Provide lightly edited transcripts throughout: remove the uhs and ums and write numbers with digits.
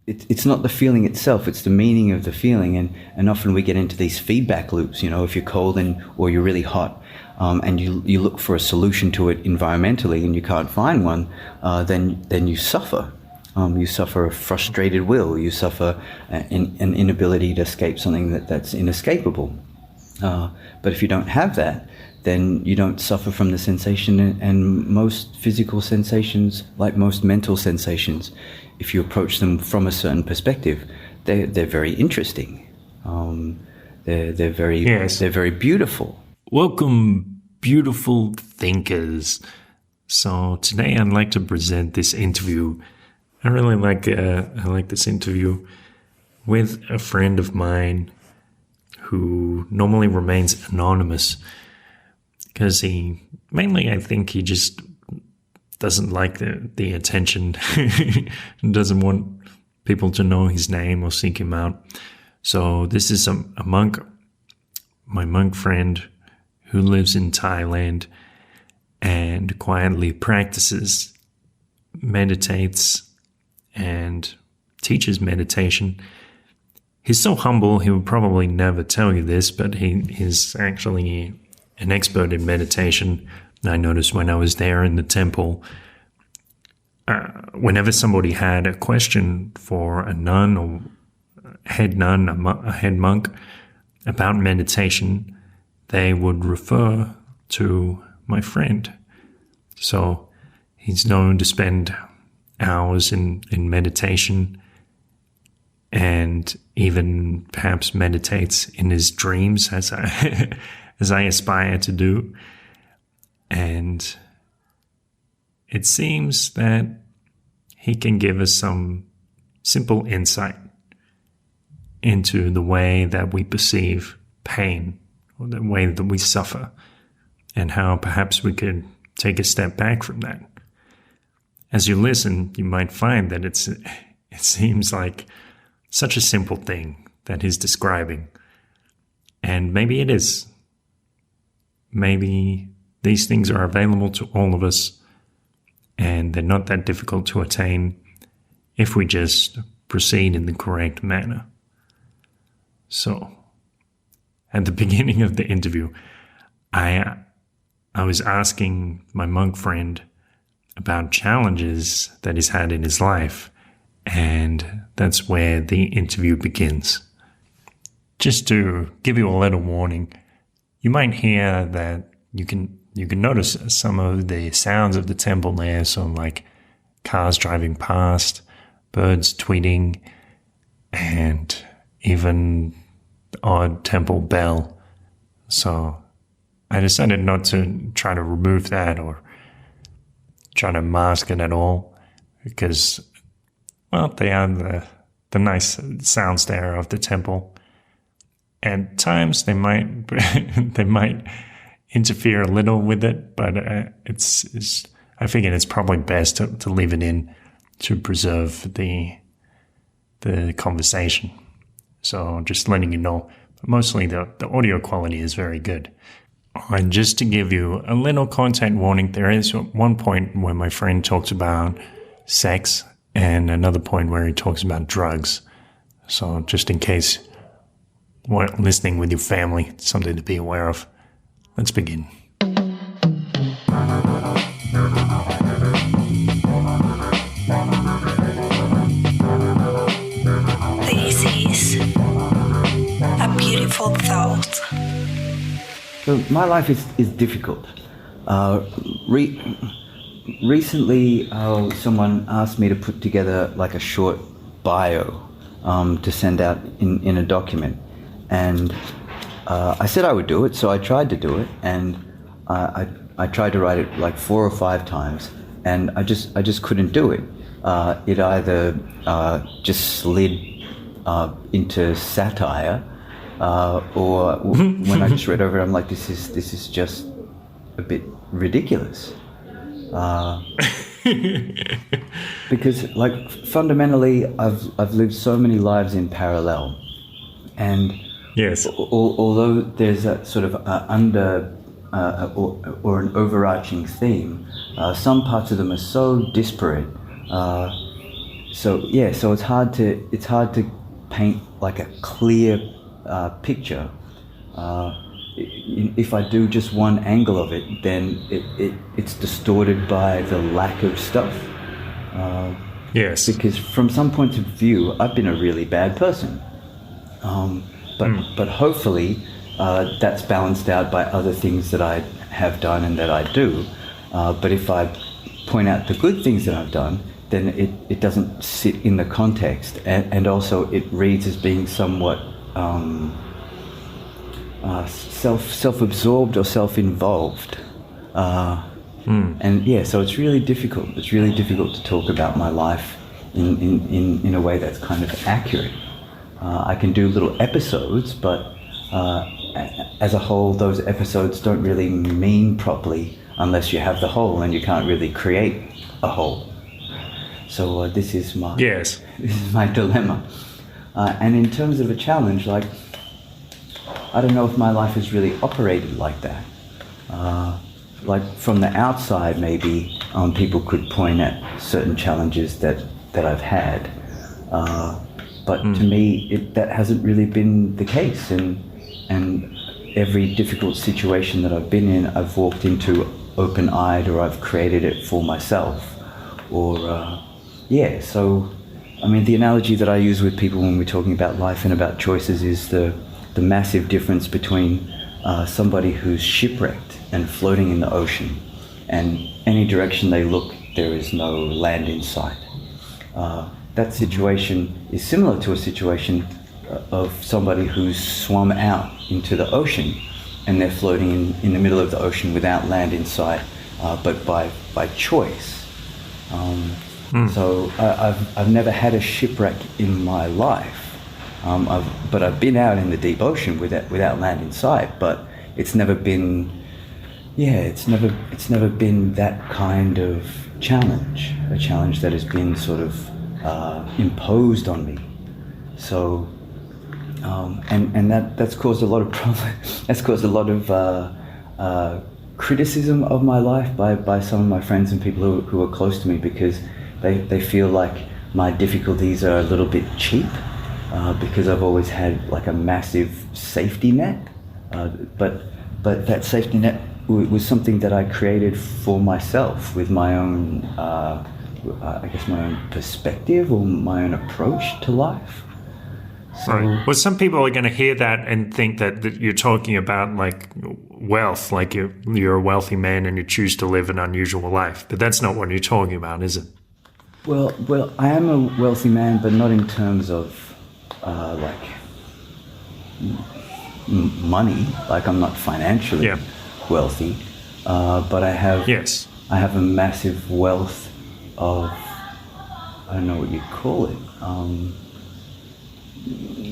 it's not the feeling itself, it's the meaning of the feeling. And often we get into these feedback loops, if you're cold or you're really hot, and you look for a solution to it environmentally and you can't find one, then you suffer. You suffer a frustrated will, you suffer an inability to escape something that's inescapable. But if you don't have that, then you don't suffer from the sensation. And most physical sensations, like most mental sensations, if you approach them from a certain perspective, they're very interesting. They're very beautiful. Welcome, beautiful thinkers. So today I'd like to present this interview. I really like this interview with a friend of mine who normally remains anonymous because I think he just doesn't like the attention and doesn't want people to know his name or seek him out. So this is a monk, my monk friend who lives in Thailand and quietly practices, meditates, and teaches meditation. He's so humble, he would probably never tell you this, but he's actually an expert in meditation. I noticed when I was there in the temple, whenever somebody had a question for a nun or a head nun, a head monk about meditation, they would refer to my friend. So he's known to spend hours in meditation and even perhaps meditates in his dreams as I aspire to do. And it seems that he can give us some simple insight into the way that we perceive pain or the way that we suffer and how perhaps we could take a step back from that. As you listen, you might find that it seems like such a simple thing that he's describing. And maybe it is. Maybe these things are available to all of us and they're not that difficult to attain if we just proceed in the correct manner. So, at the beginning of the interview, I was asking my monk friend about challenges that he's had in his life, and that's where the interview begins. Just to give you a little warning, you might hear that you can notice some of the sounds of the temple there, so like cars driving past, birds tweeting, and even the odd temple bell. So I decided not to try to remove that or try to mask it at all because, well, they are the nice sounds there of the temple. At times they might interfere a little with it, but I figured it's probably best to leave it in to preserve the conversation. So just letting you know, but mostly the audio quality is very good. And just to give you a little content warning, there is one point where my friend talks about sex and another point where he talks about drugs. So just in case you're listening with your family, it's something to be aware of. Let's begin. This is a beautiful thought. So my life is difficult. Recently, someone asked me to put together like a short bio to send out in a document, and I said I would do it, so I tried to do it, and I tried to write it like 4 or 5 times, and I just couldn't do it. It either just slid into satire, or when I just read over it, I'm like, this is just a bit ridiculous. Because like fundamentally, I've lived so many lives in parallel, and yes, although there's a sort of or an overarching theme, some parts of them are so disparate so it's hard to paint like a clear picture. If I do just one angle of it, then it's distorted by the lack of stuff. Yes. Because from some point of view, I've been a really bad person. But hopefully that's balanced out by other things that I have done and that I do. But if I point out the good things that I've done, then it doesn't sit in the context, and also it reads as being somewhat self-absorbed or self-involved. And yeah, so it's really difficult. It's really difficult to talk about my life in a way that's kind of accurate. I can do little episodes, but as a whole, those episodes don't really mean properly unless you have the whole, and you can't really create a whole. So this is my dilemma. And in terms of a challenge, like, I don't know if my life has really operated like that. Like from the outside, maybe people could point at certain challenges that I've had. But to me, that hasn't really been the case. And every difficult situation that I've been in, I've walked into open-eyed, or I've created it for myself. Or, so, I mean, the analogy that I use with people when we're talking about life and about choices is the massive difference between somebody who's shipwrecked and floating in the ocean, and any direction they look, there is no land in sight. That situation is similar to a situation of somebody who's swum out into the ocean, and they're floating in the middle of the ocean without land in sight, but by choice. So I've never had a shipwreck in my life, but I've been out in the deep ocean without land in sight. But it's never been, it's never been that kind of challenge, a challenge that has been sort of imposed on me. So, and that's caused a lot of problems. That's caused a lot of criticism of my life by some of my friends and people who are close to me, because they feel like my difficulties are a little bit cheap, because I've always had like a massive safety net, but that safety net was something that I created for myself with my own, I guess, my own perspective or my own approach to life. So, right. Well, some people are going to hear that and think that you're talking about like wealth, like you're a wealthy man and you choose to live an unusual life. But that's not what you're talking about, is it? Well, I am a wealthy man, but not in terms of like money. Like, I'm not financially wealthy, but I have a massive wealth of, I don't know what you'd call it.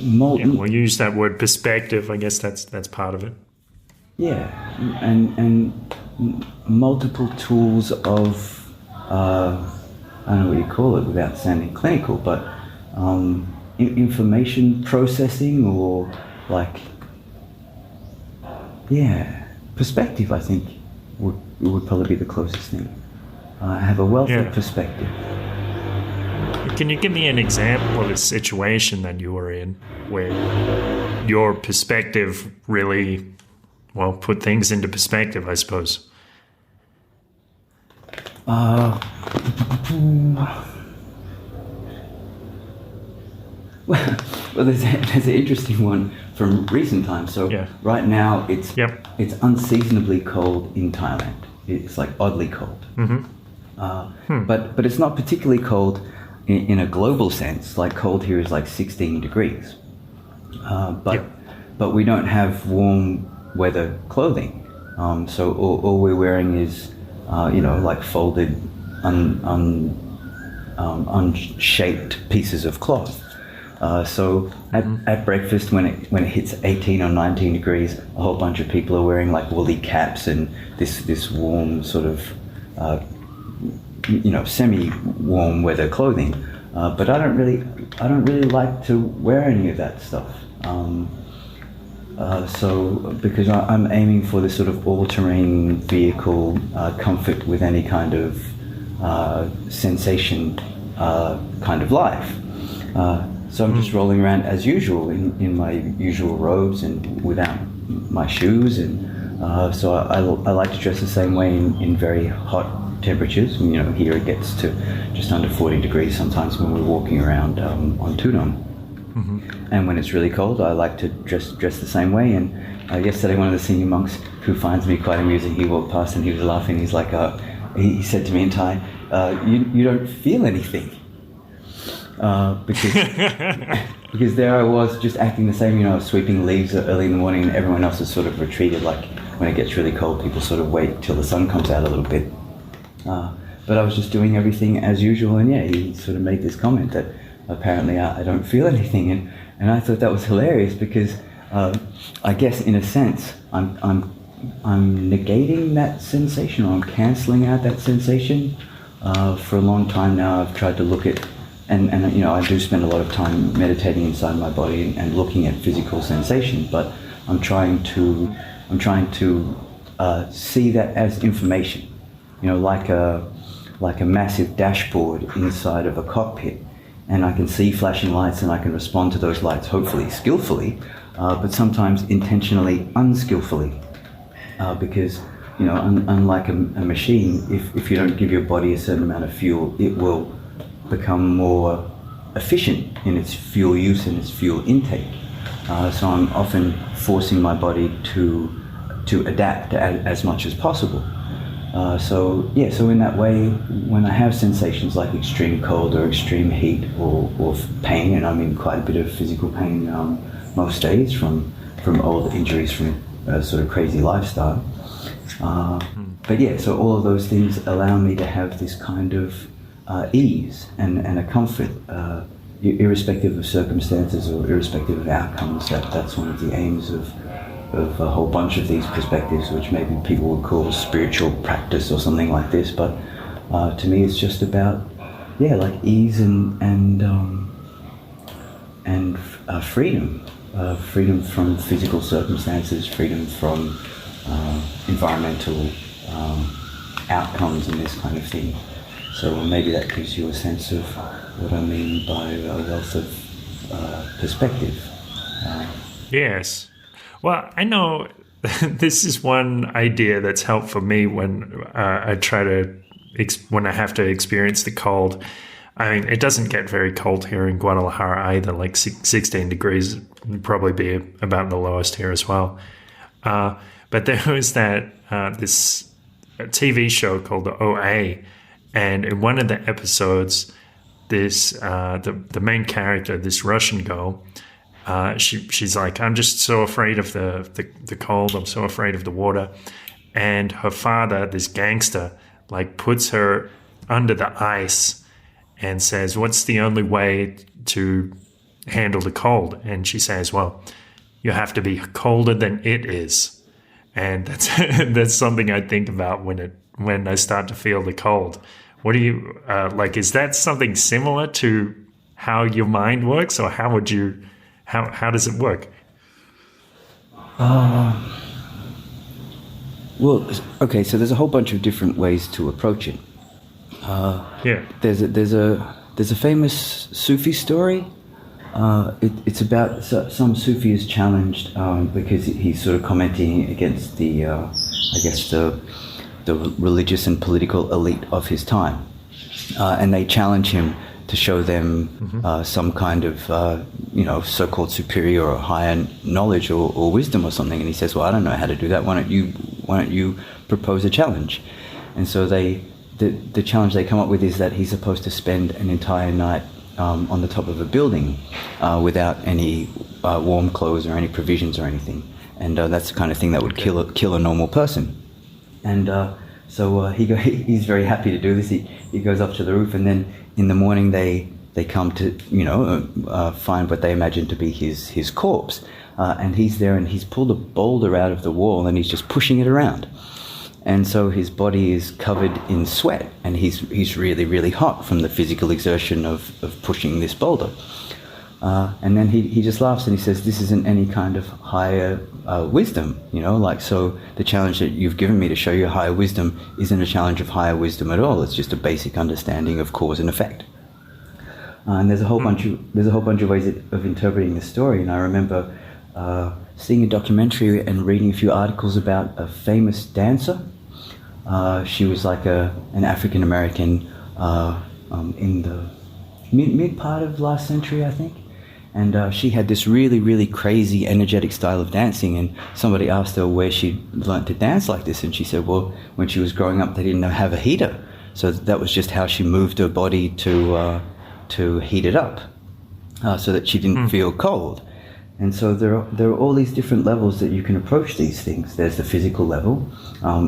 We'll use that word perspective. I guess that's part of it. Yeah, and multiple tools of, I don't know what you call it without sounding clinical, but information processing, or like, perspective, I think would probably be the closest thing. I have a wealth of perspective. Can you give me an example of a situation that you were in where your perspective really, put things into perspective, I suppose? Well, there's an interesting one from recent times. So right now it's unseasonably cold in Thailand. It's like oddly cold. Mm-hmm. But it's not particularly cold in a global sense. Like, cold here is like 16 degrees. But we don't have warm weather clothing. So all we're wearing is, like folded, unshaped pieces of cloth. So at breakfast, when it hits 18 or 19 degrees, a whole bunch of people are wearing like woolly caps and this warm sort of, semi-warm weather clothing. But I don't really like to wear any of that stuff. So because I'm aiming for this sort of all-terrain vehicle, comfort with any kind of sensation kind of life. So I'm just rolling around as usual in my usual robes and without my shoes, and so I like to dress the same way in very hot temperatures. You know, here it gets to just under 40 degrees sometimes when we're walking around on Tudong. And when it's really cold, I like to dress the same way. And yesterday, one of the senior monks, who finds me quite amusing, he walked past and he was laughing. He's like, he said to me in Thai, you don't feel anything. Because there I was just acting the same, you know, sweeping leaves early in the morning, and everyone else has sort of retreated. Like when it gets really cold, people sort of wait till the sun comes out a little bit. But I was just doing everything as usual, and yeah, he sort of made this comment that apparently I don't feel anything, and I thought that was hilarious because I guess in a sense I'm negating that sensation, or I'm cancelling out that sensation. For a long time now, I've tried to look at, and you know, I do spend a lot of time meditating inside my body and looking at physical sensation, but I'm trying to see that as information, you know, like a massive dashboard inside of a cockpit, and I can see flashing lights and I can respond to those lights, hopefully skillfully, but sometimes intentionally unskillfully, because, you know, unlike a machine, if you don't give your body a certain amount of fuel, it will become more efficient in its fuel use and its fuel intake. So I'm often forcing my body to adapt as much as possible. So in that way, when I have sensations like extreme cold or extreme heat or pain, and I'm in quite a bit of physical pain most days from old injuries from a sort of crazy lifestyle. But yeah, so all of those things allow me to have this kind of ease and a comfort, irrespective of circumstances or irrespective of outcomes. That's one of the aims of a whole bunch of these perspectives, which maybe people would call spiritual practice or something like this. But to me, it's just about like ease and freedom, freedom from physical circumstances, freedom from environmental outcomes and this kind of thing. So maybe that gives you a sense of what I mean by a wealth of perspective. Yes. Well, I know this is one idea that's helped for me when I try to, when I have to experience the cold. I mean, it doesn't get very cold here in Guadalajara either, like 16 degrees would probably be about the lowest here as well. But there was this TV show called the OA, and in one of the episodes, this the main character, this Russian girl, she's like, I'm just so afraid of the cold. I'm so afraid of the water. And her father, this gangster, like puts her under the ice and says, what's the only way to handle the cold? And she says, well, you have to be colder than it is. And that's something I think about when I start to feel the cold. What do you like? Is that something similar to how your mind works, or how would you? How does it work? Well, okay. So there's a whole bunch of different ways to approach it. There's a famous Sufi story. It's about some Sufi is challenged because he's sort of commenting against the religious and political elite of his time, and they challenge him to show them some kind of so-called superior or higher knowledge or wisdom or something. And he says, well, I don't know how to do that. Why don't you propose a challenge? And so the challenge they come up with is that he's supposed to spend an entire night on the top of a building without any warm clothes or any provisions or anything. And that's the kind of thing that would kill a normal person. And so he's very happy to do this. He goes up to the roof, and then in the morning they come to find what they imagine to be his corpse, and he's there, and he's pulled a boulder out of the wall and he's just pushing it around, and so his body is covered in sweat, and he's really, really hot from the physical exertion of pushing this boulder. And then he just laughs and he says, this isn't any kind of higher wisdom, so the challenge that you've given me to show you higher wisdom isn't a challenge of higher wisdom at all. It's just a basic understanding of cause and effect. And there's a whole bunch of ways of interpreting the story. And I remember seeing a documentary and reading a few articles about a famous dancer. She was like an African American in the mid part of last century, I think. And she had this really, really crazy, energetic style of dancing. And somebody asked her where she learnt to dance like this, and she said, well, when she was growing up, they didn't have a heater, so that was just how she moved her body to heat it up, so that she didn't feel cold. And so there are all these different levels that you can approach these things. There's the physical level,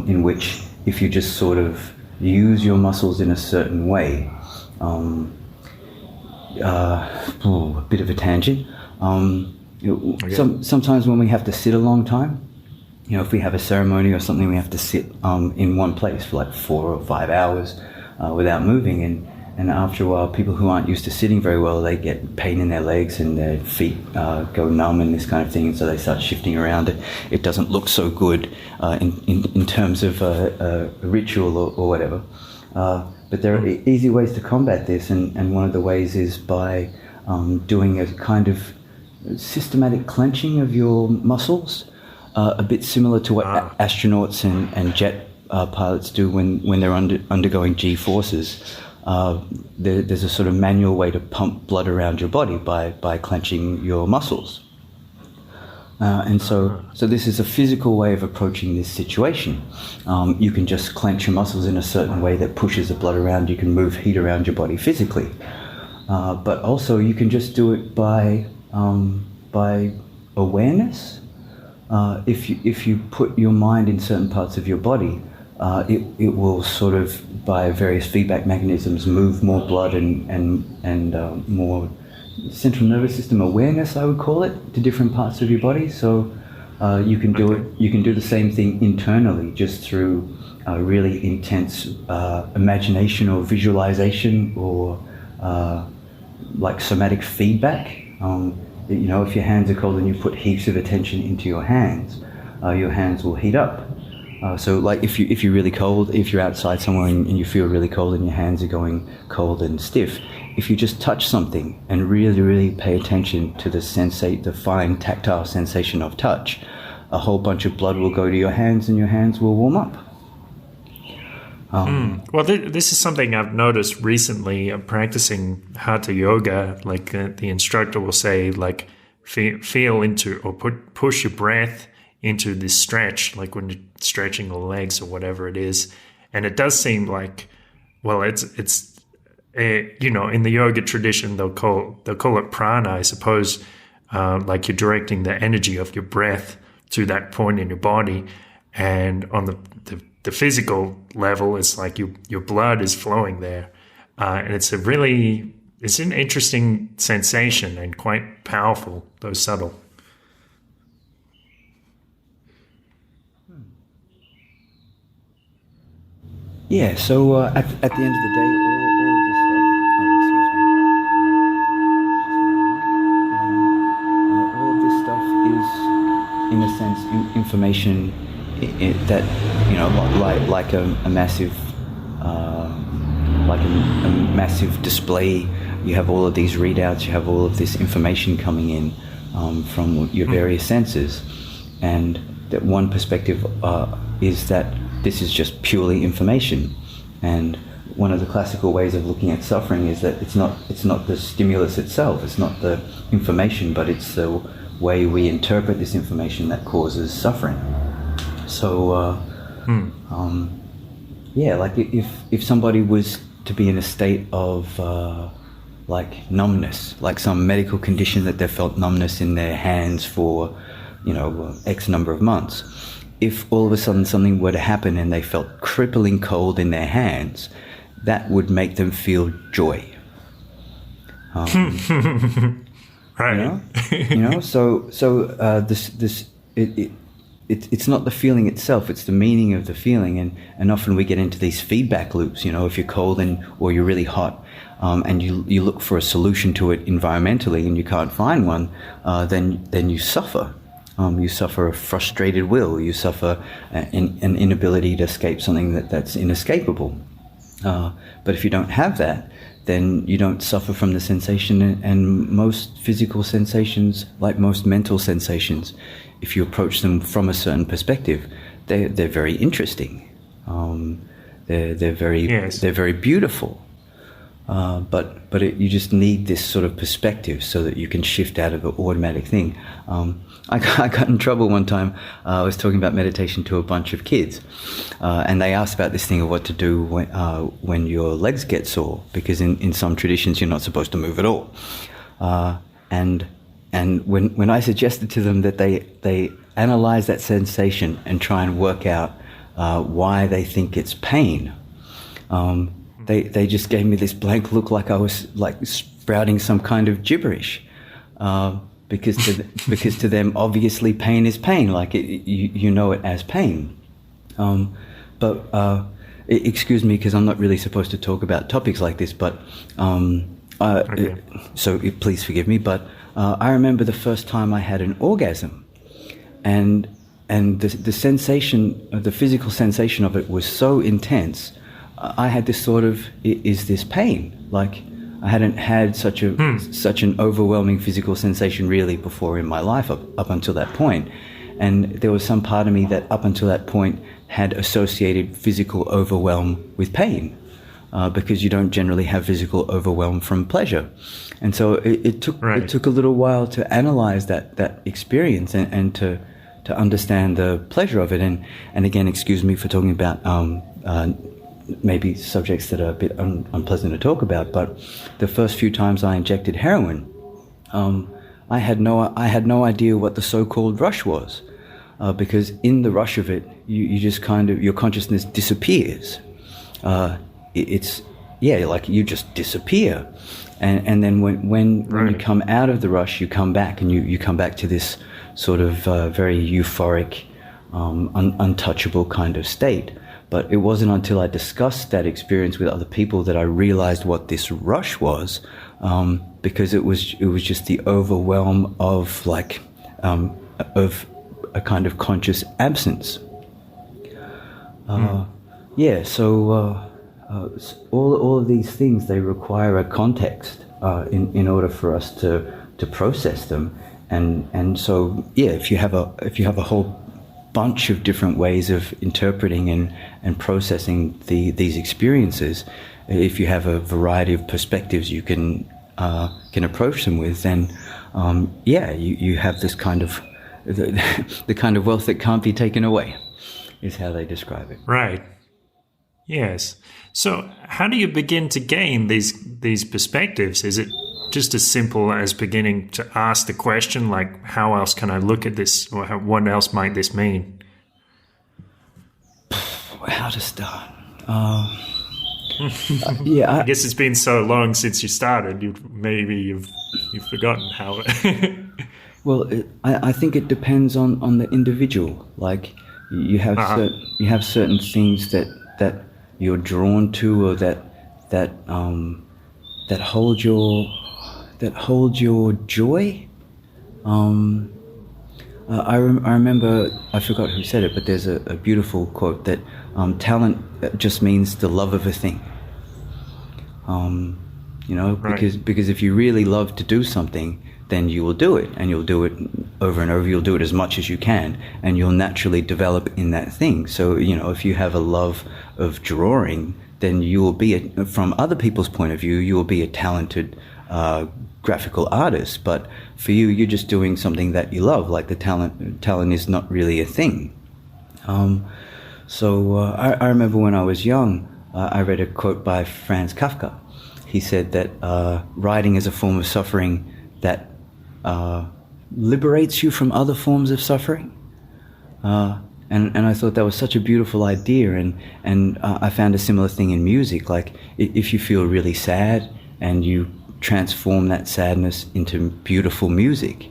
in which if you just sort of use your muscles in a certain way. A bit of a tangent. Sometimes when we have to sit a long time, if we have a ceremony or something, we have to sit in one place for like 4 or 5 hours without moving. And after a while, people who aren't used to sitting very well, they get pain in their legs and their feet go numb and this kind of thing. And so they start shifting around. It doesn't look so good in terms of a ritual or whatever. But there are easy ways to combat this, and one of the ways is by doing a kind of systematic clenching of your muscles, a bit similar to what astronauts and jet pilots do when they're undergoing G-forces. There's a sort of manual way to pump blood around your body by clenching your muscles. And so this is a physical way of approaching this situation. You can just clench your muscles in a certain way that pushes the blood around. You can move heat around your body physically. But also you can just do it by awareness. If you put your mind in certain parts of your body, it will sort of, by various feedback mechanisms, move more blood and more central nervous system awareness, I would call it, to different parts of your body. So you can do it. You can do the same thing internally, just through really intense imagination or visualization, or like somatic feedback. If your hands are cold and you put heaps of attention into your hands will heat up. So like if you're really cold, if you're outside somewhere and you feel really cold and your hands are going cold and stiff, if you just touch something and really, really pay attention to the fine tactile sensation of touch, a whole bunch of blood will go to your hands and your hands will warm up. Well, this is something I've noticed recently. I'm practicing hatha yoga. Like the instructor will say, like, feel into or push your breath into this stretch, like when you're stretching the legs or whatever it is. And it does seem like, well, it's in the yoga tradition, they'll call it prana, I suppose. Like you're directing the energy of your breath to that point in your body, and on the physical level, it's like your blood is flowing there, and it's an interesting sensation and quite powerful, though subtle. Yeah. So at the end of the day, all of this stuff is, in a sense, information that, like a massive, massive display. You have all of these readouts. You have all of this information coming in from your various senses, and that one perspective is that this is just purely information. And one of the classical ways of looking at suffering is that it's not the stimulus itself, it's not the information, but it's the way we interpret this information that causes suffering. So, like if somebody was to be in a state of like numbness, like some medical condition that they felt numbness in their hands for, X number of months. If all of a sudden something were to happen and they felt crippling cold in their hands, that would make them feel joy. Right. It's not the feeling itself; it's the meaning of the feeling, and often we get into these feedback loops. If you're cold or you're really hot, and you look for a solution to it environmentally and you can't find one, then you suffer. You suffer a frustrated will. You suffer an inability to escape something that's inescapable. But if you don't have that, then you don't suffer from the sensation. And most physical sensations, like most mental sensations, if you approach them from a certain perspective, they're very interesting. They're very beautiful. But you just need this sort of perspective so that you can shift out of an automatic thing. I got in trouble one time. I was talking about meditation to a bunch of kids, and they asked about this thing of what to do when your legs get sore, because in some traditions you're not supposed to move at all. And when I suggested to them that they analyze that sensation and try and work out why they think it's pain, they just gave me this blank look, like I was like sprouting some kind of gibberish, because to them obviously pain is pain, like you know it as pain. Excuse me, because I'm not really supposed to talk about topics like this, but Okay. so please forgive me. But I remember the first time I had an orgasm, and the sensation, the physical sensation of it was so intense. I had this sort of, is this pain? Like, I hadn't had such an overwhelming physical sensation really before in my life up until that point. And there was some part of me that up until that point had associated physical overwhelm with pain, because you don't generally have physical overwhelm from pleasure. And so it took a little while to analyze that experience and to understand the pleasure of it. And again, excuse me for talking about maybe subjects that are a bit unpleasant to talk about, but the first few times I injected heroin, I had no idea what the so-called rush was, because in the rush of it, you just kind of, your consciousness disappears. It's like you just disappear, and then when you come out of the rush, you come back, and you come back to this sort of very euphoric, untouchable kind of state. But it wasn't until I discussed that experience with other people that I realized what this rush was, because it was just the overwhelm of of a kind of conscious absence. So all of these things, they require a context in order for us to process them, and so if you have a whole bunch of different ways of interpreting and processing these experiences, if you have a variety of perspectives you can approach them with, then you have this kind of the kind of wealth that can't be taken away, is how they describe it. Right. Yes. So how do you begin to gain these perspectives? Is it just as simple as beginning to ask the question, like, how else can I look at this, or what else might this mean? How to start? I guess it's been so long since you started. You've forgotten how. Well, I think it depends on the individual. Like, you have certain things that you're drawn to, or that hold your joy. I remember, I forgot who said it, but there's a beautiful quote that talent just means the love of a thing. Because if you really love to do something, then you will do it, and you'll do it over and over. You'll do it as much as you can, and you'll naturally develop in that thing. So, if you have a love of drawing, then you will be, from other people's point of view, you will be a talented graphical artist. But for you, you're just doing something that you love. Like, the talent is not really a thing. I remember when I was young, I read a quote by Franz Kafka. He said that writing is a form of suffering that liberates you from other forms of suffering. And I thought that was such a beautiful idea, and I found a similar thing in music. Like, if you feel really sad and you transform that sadness into beautiful music,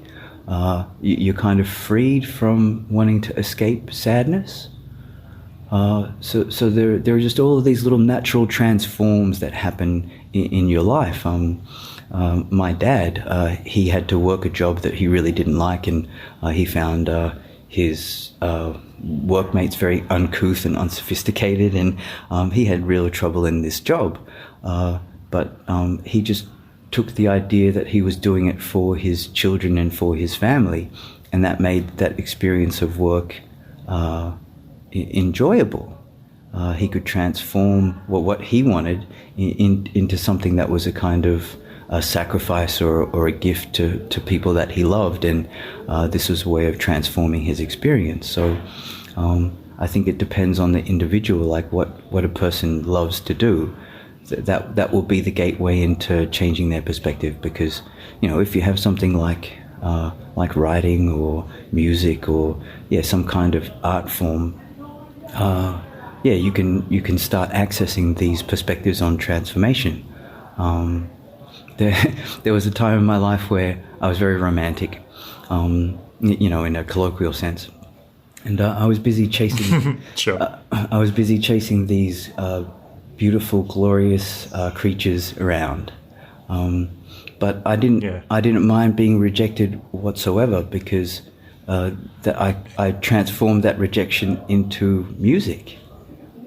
you're kind of freed from wanting to escape sadness. So there are just all of these little natural transforms that happen in your life. My dad, he had to work a job that he really didn't like, and he found his workmates very uncouth and unsophisticated, and he had real trouble in this job. but he just took the idea that he was doing it for his children and for his family, and that made that experience of work enjoyable. He could transform what he wanted into something that was a kind of a sacrifice or a gift to people that he loved, and this was a way of transforming his experience. So I think it depends on the individual, like what a person loves to do. That will be the gateway into changing their perspective, because if you have something like writing or music or some kind of art form, you can start accessing these perspectives on transformation. There was a time in my life where I was very romantic, in a colloquial sense, and I was busy chasing. Sure. I was busy chasing these beautiful, glorious creatures around, but I didn't mind being rejected whatsoever, because I transformed that rejection into music,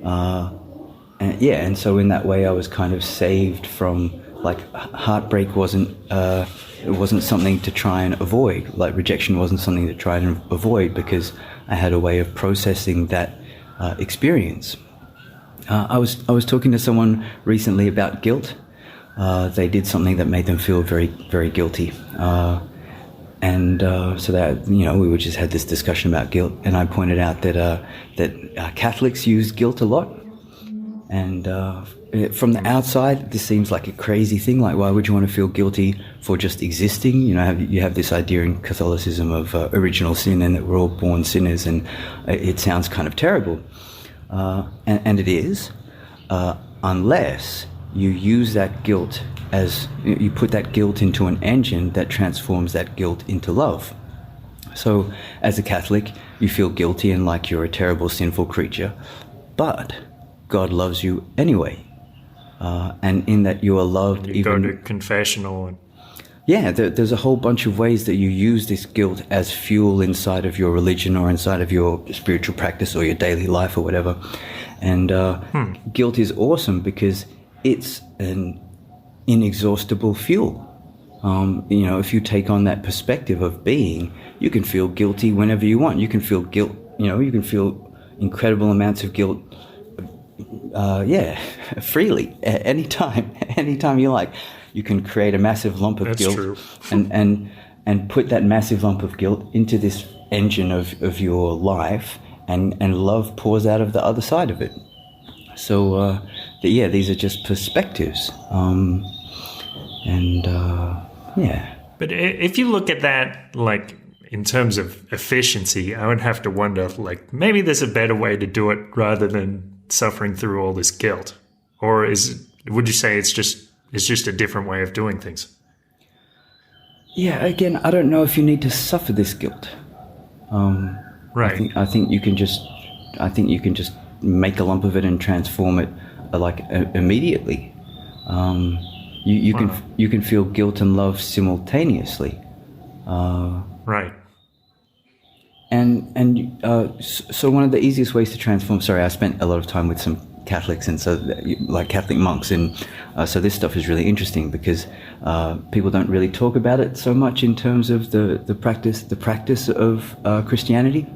and so in that way I was kind of saved from, like, heartbreak wasn't something to try and avoid. Like, rejection wasn't something to try and avoid, because I had a way of processing that experience. I was talking to someone recently about guilt. They did something that made them feel very, very guilty, and so that we would just had this discussion about guilt, and I pointed out that Catholics use guilt a lot, and from the outside this seems like a crazy thing. Like, why would you want to feel guilty for just existing? You have this idea in Catholicism of original sin, and that we're all born sinners, and it sounds kind of terrible. And it is, unless you use that guilt as you put that guilt into an engine that transforms that guilt into love. So as a Catholic, you feel guilty and like you're a terrible, sinful creature, but God loves you anyway. And in that you are loved. You go to confessional and... Yeah, there's a whole bunch of ways that you use this guilt as fuel inside of your religion or inside of your spiritual practice or your daily life or whatever. And guilt is awesome because it's an inexhaustible fuel. If you take on that perspective of being, you can feel guilty whenever you want. You can feel guilt, you can feel incredible amounts of guilt, freely, anytime you like. You can create a massive lump of guilt and put that massive lump of guilt into this engine of your life, and love pours out of the other side of it. So, these are just perspectives. But if you look at that, like, in terms of efficiency, I would have to wonder, like, maybe there's a better way to do it rather than suffering through all this guilt. Or would you say it's just a different way of doing things? Yeah, again, I don't know if you need to suffer this guilt. Right. I think you can just make a lump of it and transform it immediately. You can feel guilt and love simultaneously. Right. So one of the easiest ways to transform. Sorry, I spent a lot of time with some Catholics, and so like Catholic monks, and so this stuff is really interesting because people don't really talk about it so much in terms of the practice of Christianity.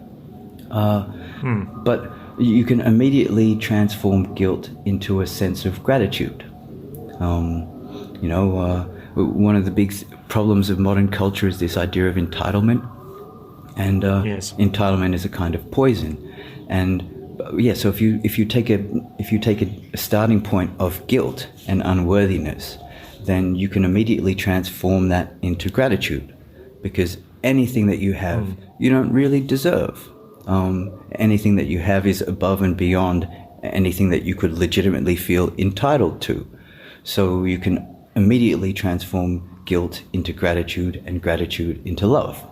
But you can immediately transform guilt into a sense of gratitude. One of the big problems of modern culture is this idea of entitlement, and yes. Entitlement is a kind of poison. And so if you take a starting point of guilt and unworthiness, then you can immediately transform that into gratitude, because anything that you have, you don't really deserve. Anything that you have is above and beyond anything that you could legitimately feel entitled to. So you can immediately transform guilt into gratitude and gratitude into love.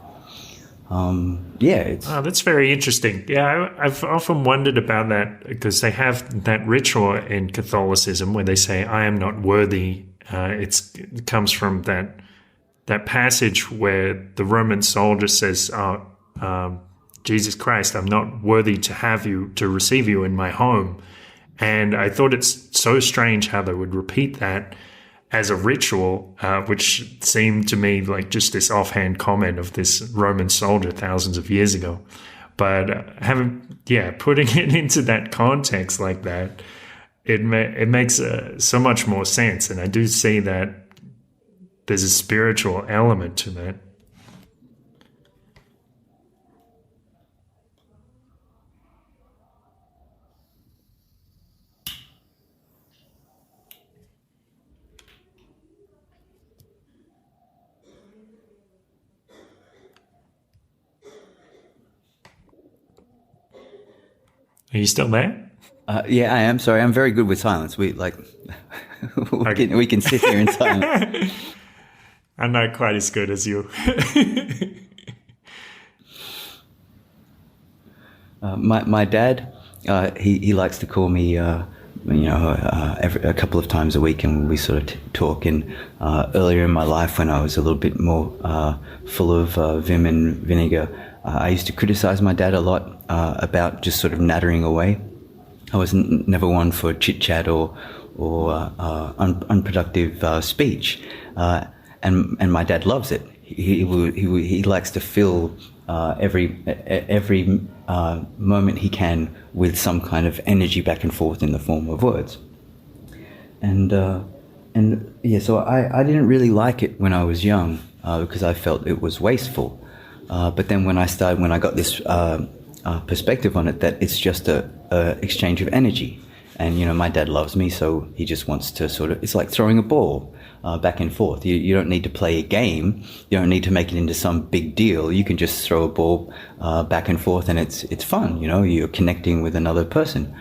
That's very interesting. Yeah, I've often wondered about that, because they have that ritual in Catholicism where they say, "I am not worthy." It comes from that passage where the Roman soldier says, "Jesus Christ, I'm not worthy to receive you in my home." And I thought it's so strange how they would repeat that. as a ritual, which seemed to me like just this offhand comment of this Roman soldier thousands of years ago. But putting it into that context like that, it makes so much more sense. And I do see that there's a spiritual element to that. Are you still there? Yeah, I am. Sorry, I'm very good with silence. We we can sit here in silence. I'm not quite as good as you. My dad, he likes to call me, a couple of times a week, and we sort of talk. And earlier in my life, when I was a little bit more full of vim and vinegar, I used to criticize my dad a lot about just sort of nattering away. I was never one for chit chat or unproductive speech, and my dad loves it. He likes to fill every moment he can with some kind of energy back and forth in the form of words. So I didn't really like it when I was young because I felt it was wasteful. But then when I got this perspective on it, that it's just a exchange of energy, and my dad loves me, so he just wants to it's like throwing a ball back and forth. You don't need to play a game. You don't need to make it into some big deal. You can just throw a ball back and forth, and it's fun. You're connecting with another person.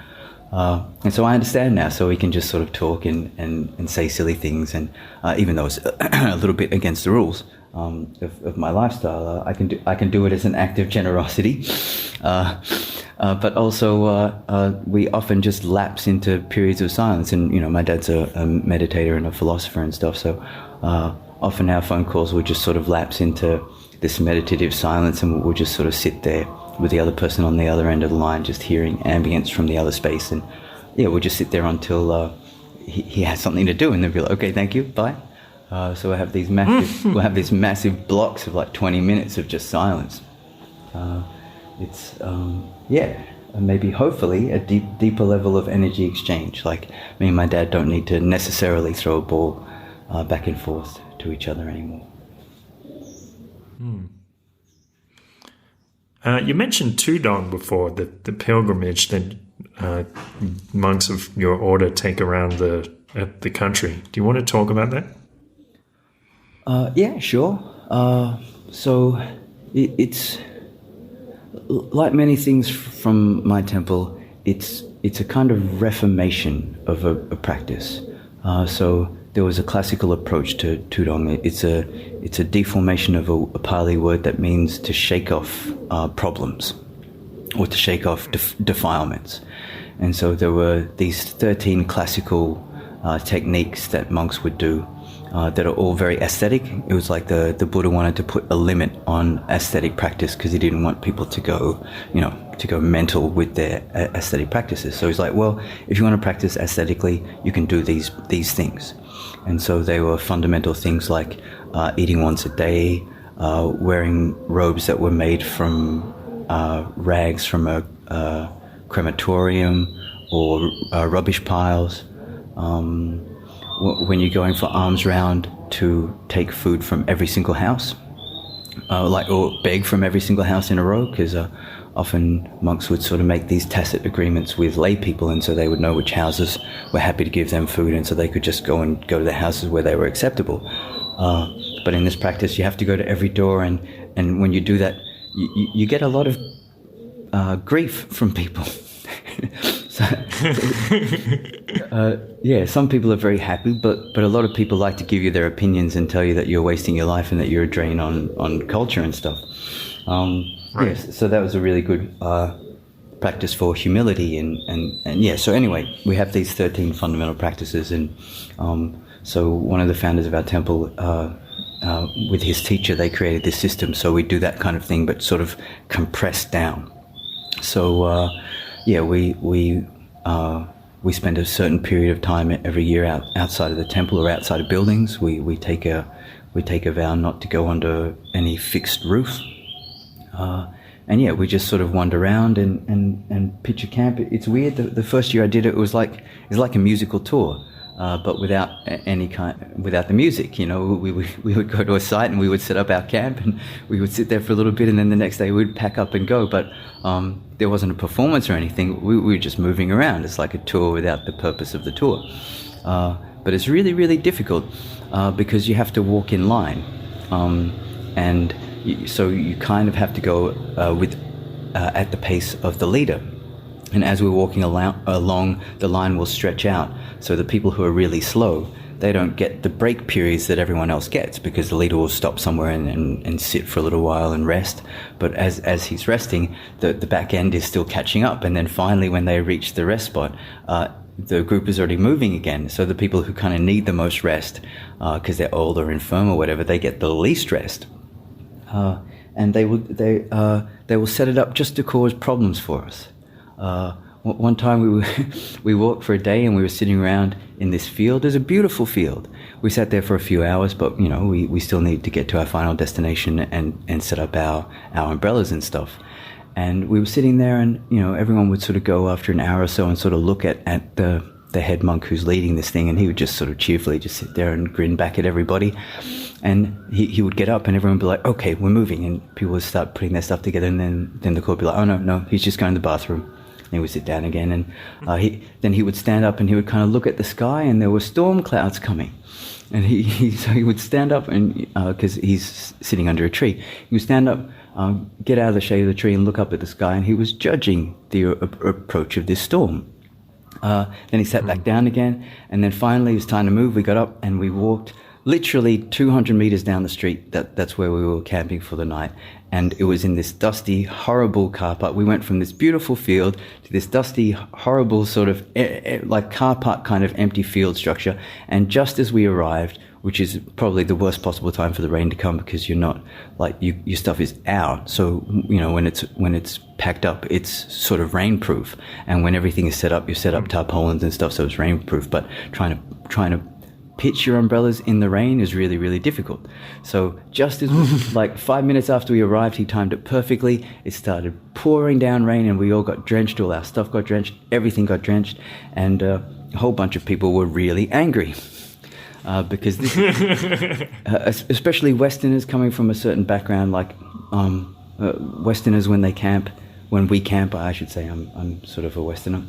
And so I understand now, so we can just sort of talk and say silly things, and even though it's a little bit against the rules of my lifestyle, I can do it as an act of generosity, but also we often just lapse into periods of silence. And my dad's a meditator and a philosopher and stuff, so often our phone calls will just sort of lapse into this meditative silence, and we'll just sort of sit there with the other person on the other end of the line, just hearing ambience from the other space. And we'll just sit there until he has something to do, and then be like, okay, thank you, bye. So we'll have these massive blocks of like 20 minutes of just silence. It's maybe hopefully a deeper level of energy exchange. Like me and my dad don't need to necessarily throw a ball back and forth to each other anymore. You mentioned Tudong before, the pilgrimage that monks of your order take around the country. Do you want to talk about that? Yeah, sure. So it's like many things from my temple. It's a kind of reformation of a practice. So there was a classical approach to Tudong. It's a deformation of a Pali word that means to shake off problems or to shake off defilements. And so there were these 13 classical techniques that monks would do that are all very aesthetic. It was like the Buddha wanted to put a limit on aesthetic practice because he didn't want people to go mental with their aesthetic practices. So he's like, well, if you want to practice aesthetically, you can do these things. And so they were fundamental things like eating once a day, wearing robes that were made from rags from a crematorium or rubbish piles. When you're going for alms round, to take food from every single house, or beg from every single house in a row, because often monks would sort of make these tacit agreements with lay people, and so they would know which houses were happy to give them food, and so they could just go to the houses where they were acceptable. But in this practice, you have to go to every door, and when you do that, you get a lot of grief from people. Some people are very happy, but a lot of people like to give you their opinions and tell you that you're wasting your life and that you're a drain on culture and stuff. Right. Yes, so that was a really good practice for humility and so anyway, we have these 13 fundamental practices, and so one of the founders of our temple, with his teacher, they created this system, so we do that kind of thing but sort of compressed down. So we we spend a certain period of time every year outside of the temple or outside of buildings. We take a vow not to go under any fixed roof. And yeah, we just sort of wander around and pitch a camp. It's weird. The first year I did it, it was like a musical tour, but without the music. You know, we would go to a site and we would set up our camp and we would sit there for a little bit, and then the next day we'd pack up and go. But there wasn't a performance or anything. We were just moving around. It's like a tour without the purpose of the tour. But it's really, really difficult because you have to walk in line, and so you kind of have to go at the pace of the leader. And as we're walking along, the line will stretch out. So the people who are really slow, they don't get the break periods that everyone else gets, because the leader will stop somewhere and sit for a little while and rest. But as he's resting, the back end is still catching up. And then finally, when they reach the rest spot, the group is already moving again. So the people who kind of need the most rest, because they're old or infirm or whatever, they get the least rest. And they will set it up just to cause problems for us. One time we walked for a day and we were sitting around in this field. There's a beautiful field. We sat there for a few hours, but you know, we still need to get to our final destination and set up our umbrellas and stuff. And we were sitting there, and you know, everyone would sort of go after an hour or so and sort of look at the head monk who's leading this thing, and he would just sort of cheerfully just sit there and grin back at everybody. And he would get up and everyone would be like, okay, we're moving. And people would start putting their stuff together, and then the court would be like, oh no, he's just going to the bathroom. And he would sit down again, and he would stand up and he would kind of look at the sky, and there were storm clouds coming. And so he would stand up, and because he's sitting under a tree, he would stand up, get out of the shade of the tree and look up at the sky, and he was judging the approach of this storm. Then he sat back down again, and then finally it was time to move. We got up and we walked literally 200 meters down the street. That's where we were camping for the night. And it was in this dusty, horrible car park. We went from this beautiful field to this dusty, horrible sort of like car park kind of empty field structure. And just as we arrived, which is probably the worst possible time for the rain to come, because you're not like your stuff is out. So, you know, when it's packed up, it's sort of rainproof. And when everything is set up, you set up tarpaulins and stuff, so it's rainproof. But trying to pitch your umbrellas in the rain is really, really difficult. So just as like 5 minutes after we arrived, he timed it perfectly. It started pouring down rain, and we all got drenched. All our stuff got drenched. Everything got drenched, and a whole bunch of people were really angry. Because this especially Westerners coming from a certain background, like Westerners when we camp, I should say, I'm sort of a Westerner.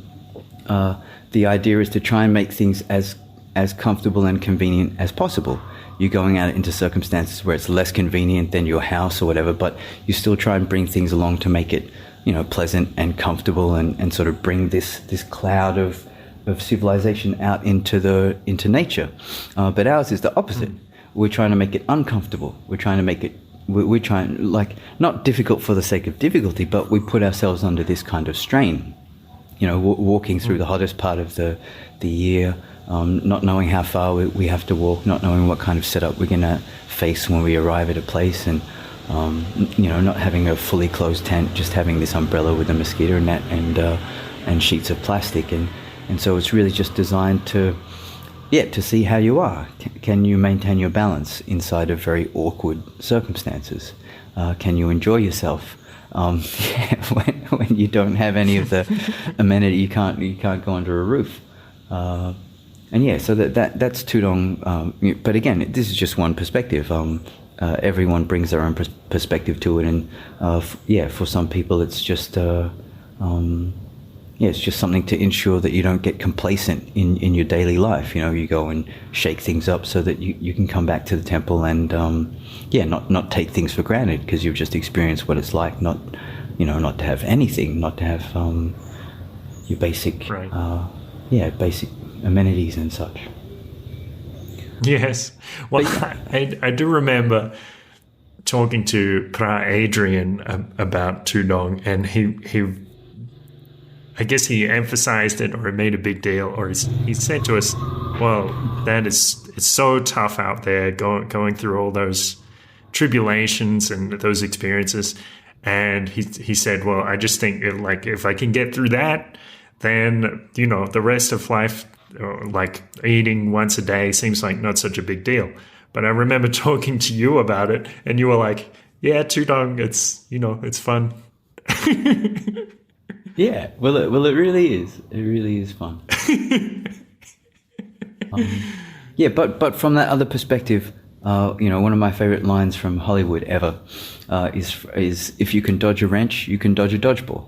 The idea is to try and make things as comfortable and convenient as possible. You're going out into circumstances where it's less convenient than your house or whatever, but you still try and bring things along to make it, you know, pleasant and comfortable, and sort of bring this cloud of civilization out into nature. But ours is the opposite. We're trying to make it uncomfortable. We're trying to make it, we're trying, like, not difficult for the sake of difficulty, but we put ourselves under this kind of strain. You know, walking through the hottest part of the year, not knowing how far we have to walk, not knowing what kind of setup we're going to face when we arrive at a place, and you know, not having a fully closed tent, just having this umbrella with a mosquito net and sheets of plastic, and so it's really just designed to see how you are. Can you maintain your balance inside of very awkward circumstances? Can you enjoy yourself? When you don't have any of the amenity, you can't go under a roof. And yeah, so that's Tudong. But again, this is just one perspective. Everyone brings their own perspective to it, and for some people, it's just it's just something to ensure that you don't get complacent in your daily life. You know, you go and shake things up so that you can come back to the temple and not take things for granted, because you've just experienced what it's like. Not to have anything, not to have your basic basic amenities and such. Yes. Well, I do remember talking to Pra Adrian about Tudong, and he I guess he emphasized it, or made a big deal, or he said to us, well, it's so tough out there going through all those tribulations and those experiences. And he said, well, I just think, like, if I can get through that, then, the rest of life, like eating once a day seems like not such a big deal. But I remember talking to you about it, and you were like, yeah, tudong, it's fun. Yeah, well, it really is. It really is fun. Yeah, but from that other perspective, one of my favorite lines from Hollywood ever is if you can dodge a wrench, you can dodge a dodgeball,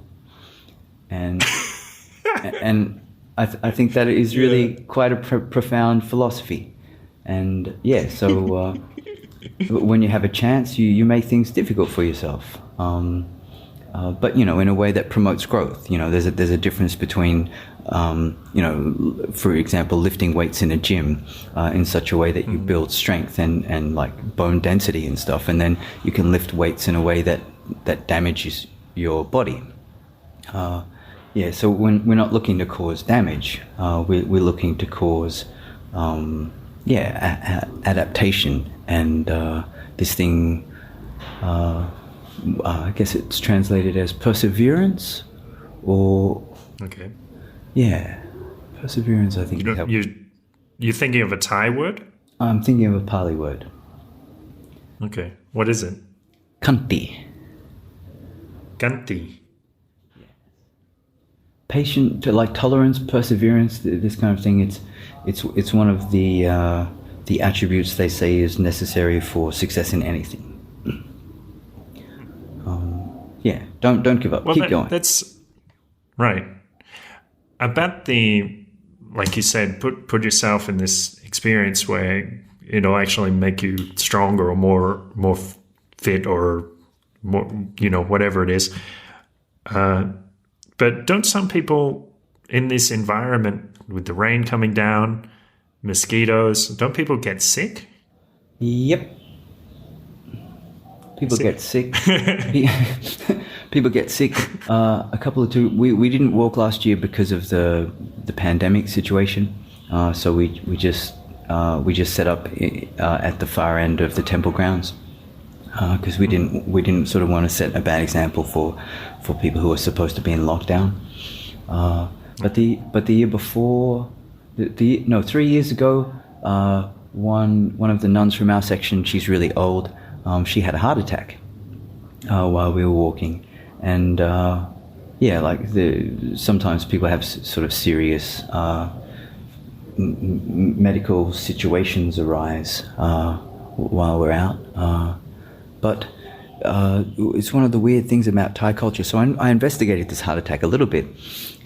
and I think that is really quite a profound philosophy, and so when you have a chance, you make things difficult for yourself. But in a way that promotes growth. There's a difference between, for example, lifting weights in a gym in such a way that you build strength and like bone density and stuff, and then you can lift weights in a way that damages your body. So when we're not looking to cause damage, we're looking to cause, adaptation and this thing. I guess it's translated as perseverance, or perseverance. I think you're thinking of a Thai word. I'm thinking of a Pali word. Okay, what is it? Kanti. Kanti. Patient, like tolerance, perseverance, this kind of thing. It's one of the attributes they say is necessary for success in anything. Don't give up. Well, Keep going. That's right. About like you said, put yourself in this experience where it'll actually make you stronger or more fit or more, whatever it is. But don't some people in this environment with the rain coming down, mosquitoes, don't people get sick? Yep. People get sick. People get sick. A couple of two. We didn't walk last year because of the pandemic situation. So we just set up at the far end of the temple grounds because we didn't sort of want to set a bad example for people who are supposed to be in lockdown. But the year before, 3 years ago, one of the nuns from our section, she's really old. She had a heart attack while we were walking, and sometimes people have sort of serious medical situations arise while we're out. But it's one of the weird things about Thai culture. So I investigated this heart attack a little bit,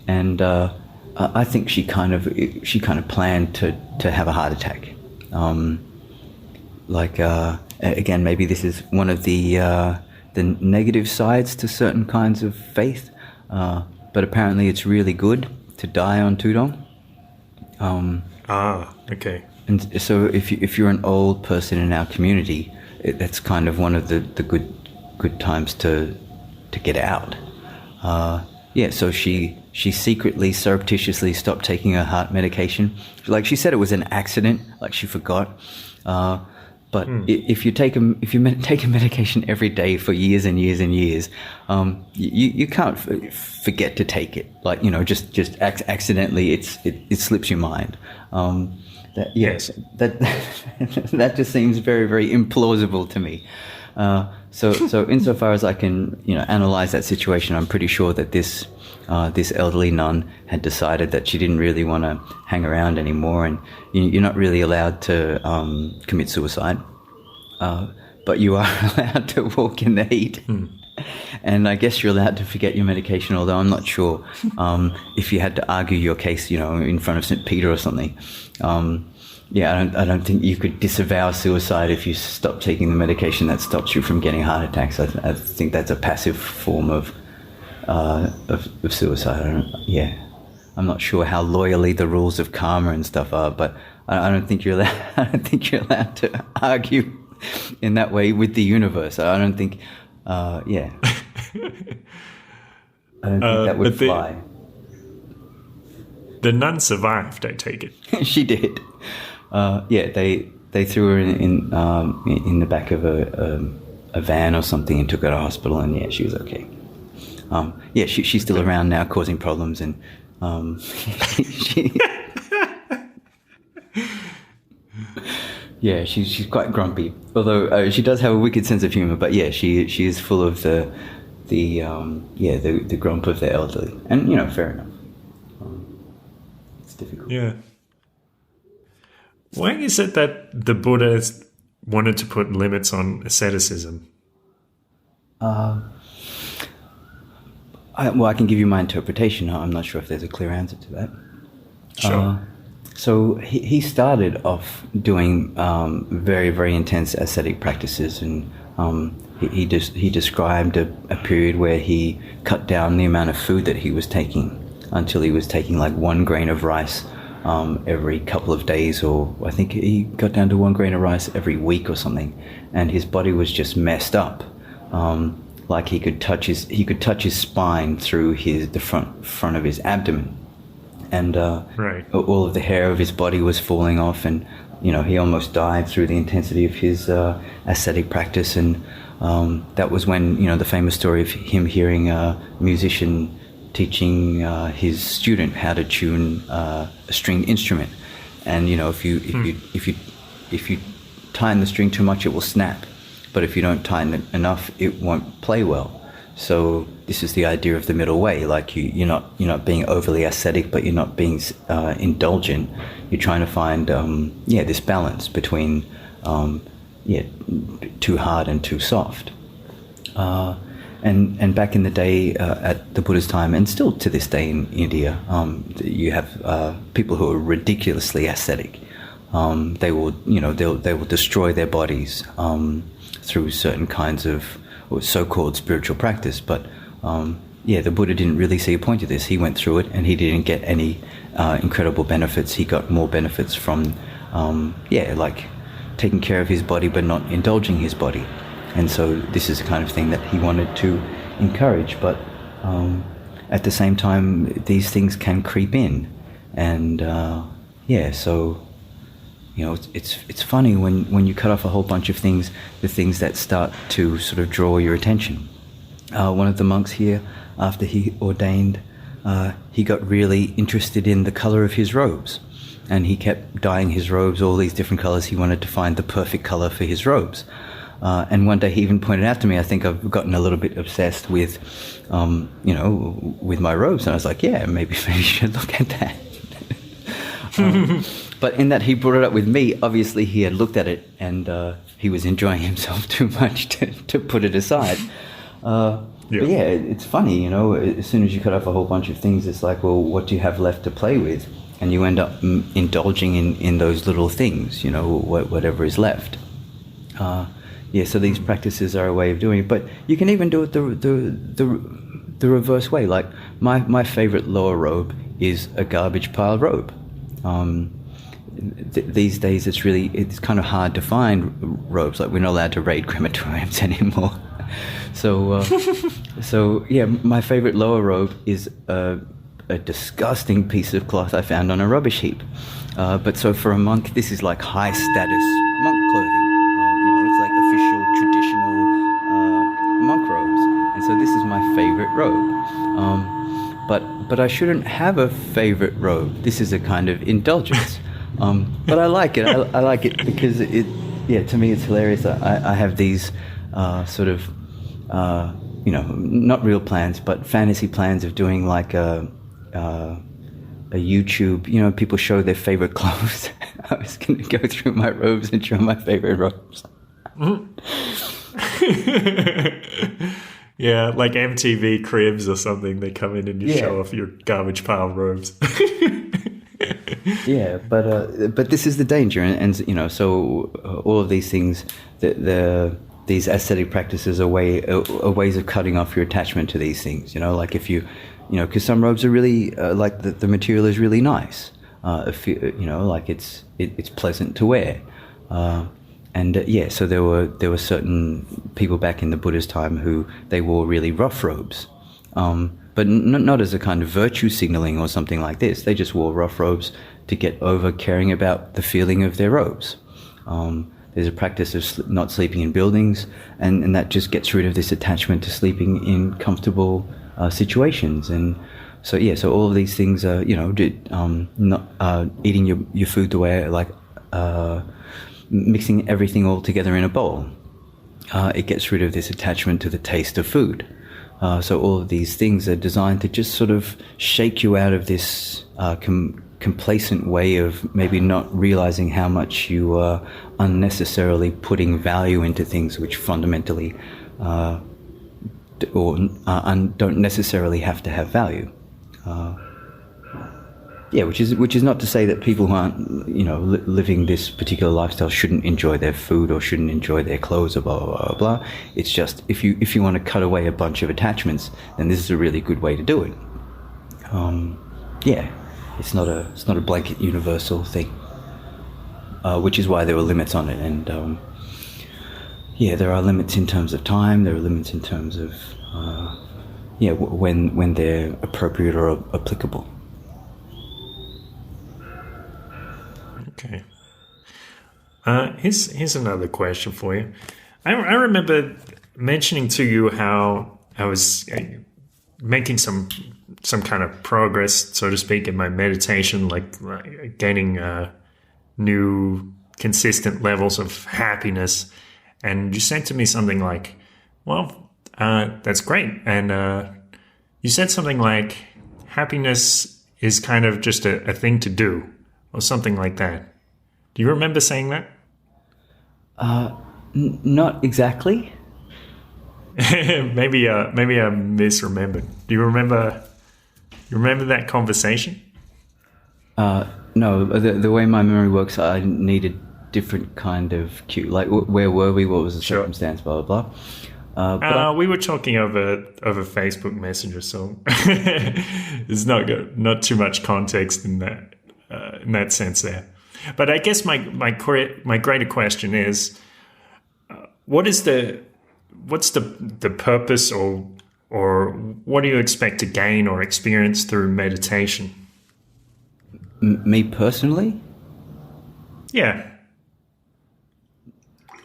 and I think she kind of planned to have a heart attack. Again, maybe this is one of the negative sides to certain kinds of faith, but apparently it's really good to die on tudong. Okay. And so if you're an old person in our community, that's kind of one of the good times to get out. So she secretly, surreptitiously stopped taking her heart medication. Like she said, it was an accident. Like she forgot. But if you take a medication every day for years and years and years, you can't forget to take it. Like just accidentally, it slips your mind. That just seems very, very implausible to me. So insofar as I can analyze that situation, I'm pretty sure that this elderly nun had decided that she didn't really want to hang around anymore, and you're not really allowed to commit suicide, but you are allowed to walk in the heat. And I guess you're allowed to forget your medication, although I'm not sure if you had to argue your case, in front of St. Peter or something. I don't think you could disavow suicide if you stop taking the medication that stops you from getting heart attacks. I think that's a passive form of suicide. I'm not sure how loyally the rules of karma and stuff are, but I don't think you're allowed. I don't think you're allowed to argue in that way with the universe. I don't think. I don't think that would fly. The nun survived, I take it. She did. They threw her in the back of a van or something and took her to hospital, and she was okay. She's still around now, causing problems, and She, yeah, she's quite grumpy. Although she does have a wicked sense of humor. But yeah, she is full of the grump of the elderly, and fair enough. It's difficult. Yeah. Why is it that the Buddhists wanted to put limits on asceticism? I can give you my interpretation. I'm not sure if there's a clear answer to that. Sure. So he started off doing very, very intense ascetic practices, and he described a period where he cut down the amount of food that he was taking until he was taking like 1 grain of rice every couple of days, or I think he got down to 1 grain of rice every week or something, and his body was just messed up. Like he could touch his spine through the front of his abdomen, and Right. all of the hair of his body was falling off, and he almost died through the intensity of his ascetic practice. And that was when the famous story of him hearing a musician teaching his student how to tune a stringed instrument, and if you tighten the string too much, it will snap. But if you don't tighten it enough, it won't play well. So this is the idea of the middle way. Like you're not being overly ascetic, but you're not being indulgent. You're trying to find this balance between too hard and too soft. And back in the day, at the Buddha's time, and still to this day in India, you have people who are ridiculously ascetic. They will destroy their bodies through certain kinds of so-called spiritual practice. But the Buddha didn't really see a point of this. He went through it, and he didn't get any incredible benefits. He got more benefits from like taking care of his body but not indulging his body. And so this is the kind of thing that he wanted to encourage. But at the same time, these things can creep in, and so it's funny when you cut off a whole bunch of things, the things that start to sort of draw your attention. One of the monks here, after he ordained, he got really interested in the color of his robes, and he kept dyeing his robes all these different colors. He wanted to find the perfect color for his robes. And one day he even pointed out to me, I think I've gotten a little bit obsessed with, with my robes. And I was like, yeah, maybe you should look at that. But in that he brought it up with me, obviously he had looked at it and he was enjoying himself too much to put it aside. But it's funny, as soon as you cut off a whole bunch of things, it's like, well, what do you have left to play with? And you end up indulging in those little things, whatever is left. So these practices are a way of doing it, but you can even do it the reverse way. Like my favorite lower robe is a garbage pile robe. These days it's kind of hard to find robes. Like we're not allowed to raid crematoriums anymore. So my favorite lower robe is a disgusting piece of cloth I found on a rubbish heap. But so for a monk, this is like high status monk clothing. It's like official traditional monk robes. And so this is my favorite robe. But I shouldn't have a favorite robe. This is a kind of indulgence. But I like it. I like it because to me it's hilarious. I have these sort of, not real plans, but fantasy plans of doing like a YouTube, people show their favorite clothes. I was going to go through my robes and show my favorite robes. Yeah, like MTV Cribs or something. They come in and you show off your garbage pile robes. Yeah, but this is the danger, and so all of these things, these ascetic practices are ways of cutting off your attachment to these things. Like if you, because some robes are really like the material is really nice. If like it's pleasant to wear. So there were certain people back in the Buddha's time who they wore really rough robes, but not as a kind of virtue signaling or something like this. They just wore rough robes to get over caring about the feeling of their robes. There's a practice of not sleeping in buildings, and that just gets rid of this attachment to sleeping in comfortable situations. And So yeah, so all of these things are, not eating your food the way, like mixing everything all together in a bowl. It gets rid of this attachment to the taste of food. So all of these things are designed to just sort of shake you out of this complacent way of maybe not realizing how much you are unnecessarily putting value into things which fundamentally don't necessarily have to have value. Which is not to say that people who aren't, living this particular lifestyle shouldn't enjoy their food or shouldn't enjoy their clothes or blah blah blah blah. It's just if you want to cut away a bunch of attachments, then this is a really good way to do it. It's not a blanket universal thing, which is why there were limits on it. And there are limits in terms of time. There are limits in terms of when they're appropriate or applicable. Okay. Here's another question for you. I remember mentioning to you how I was making some kind of progress, so to speak, in my meditation, like gaining new consistent levels of happiness. And you said to me something like, well, that's great. And you said something like, happiness is kind of just a thing to do, or something like that. Do you remember saying that? Not exactly. Maybe I misremembered. Do you remember that conversation? No, the way my memory works, I needed different kind of cue. Like, where were we? What was the circumstance? Blah blah blah. We were talking over Facebook Messenger, so there's not too much context in that sense there. But I guess my greater question is, what's the purpose or what do you expect to gain or experience through meditation? Me personally? Yeah.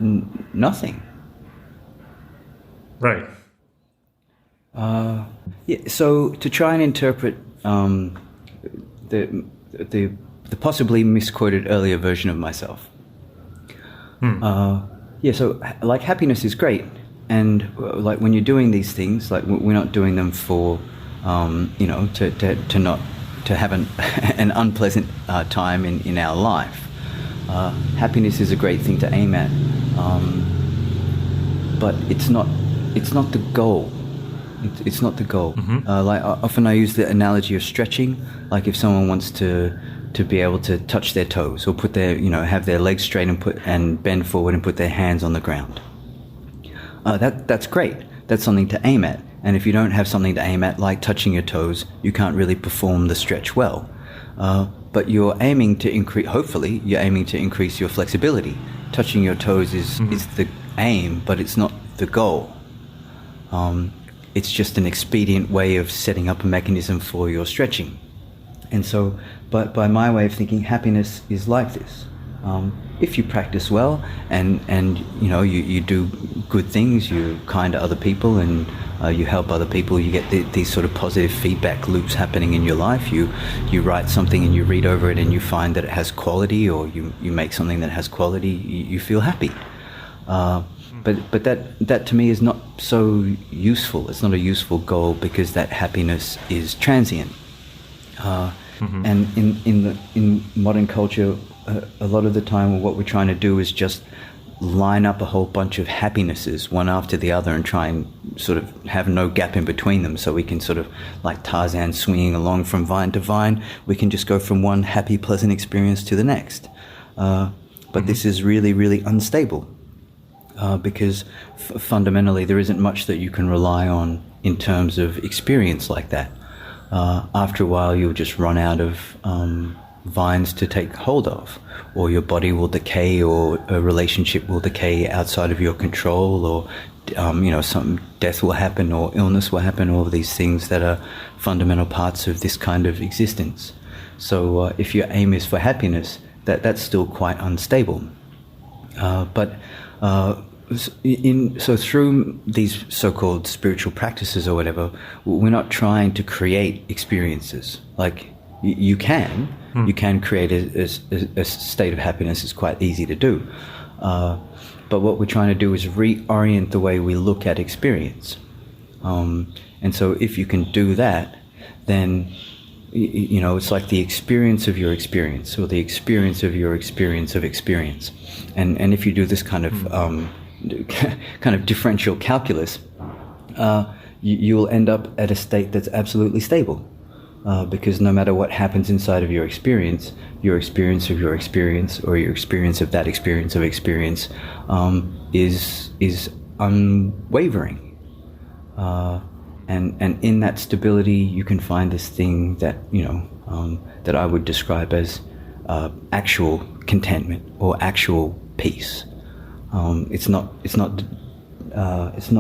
Nothing. Right. So to try and interpret the possibly misquoted earlier version of myself. So like happiness is great, and like when you're doing these things, like we're not doing them for to have an unpleasant time in our life. Happiness is a great thing to aim at, but it's not the goal. It's not the goal. Like often I use the analogy of stretching. Like if someone wants to be able to touch their toes or put their, have their legs straight and bend forward and put their hands on the ground. That's great. That's something to aim at. And if you don't have something to aim at, like touching your toes, you can't really perform the stretch well. But you're aiming to hopefully you're aiming to increase your flexibility. Touching your toes is the aim, but it's not the goal. It's just an expedient way of setting up a mechanism for your stretching. And so, but by my way of thinking, happiness is like this. If you practice well and you do good things, you're kind to other people and you help other people, you get these sort of positive feedback loops happening in your life. You write something and you read over it and you find that it has quality, or you make something that has quality, you feel happy. But that to me is not so useful. It's not a useful goal because that happiness is transient. And in modern culture, a lot of the time what we're trying to do is just line up a whole bunch of happinesses one after the other and try and sort of have no gap in between them, so we can sort of, like Tarzan swinging along from vine to vine, we can just go from one happy, pleasant experience to the next. But this is really, really unstable because fundamentally there isn't much that you can rely on in terms of experience like that. After a while you'll just run out of vines to take hold of, or your body will decay, or a relationship will decay outside of your control, or some death will happen, or illness will happen, all of these things that are fundamental parts of this kind of existence. So if your aim is for happiness, that's still quite unstable. But So through these so-called spiritual practices or whatever, we're not trying to create experiences. Like you can create a state of happiness. It's quite easy to do, but what we're trying to do is reorient the way we look at experience. And so if you can do that, then it's like the experience of your experience, or the experience of your experience of experience. And if you do this kind of differential calculus, you'll end up at a state that's absolutely stable, because no matter what happens inside of your experience of your experience, or your experience of that experience of experience, is unwavering. And in that stability, you can find this thing that that I would describe as actual contentment or actual peace. It's not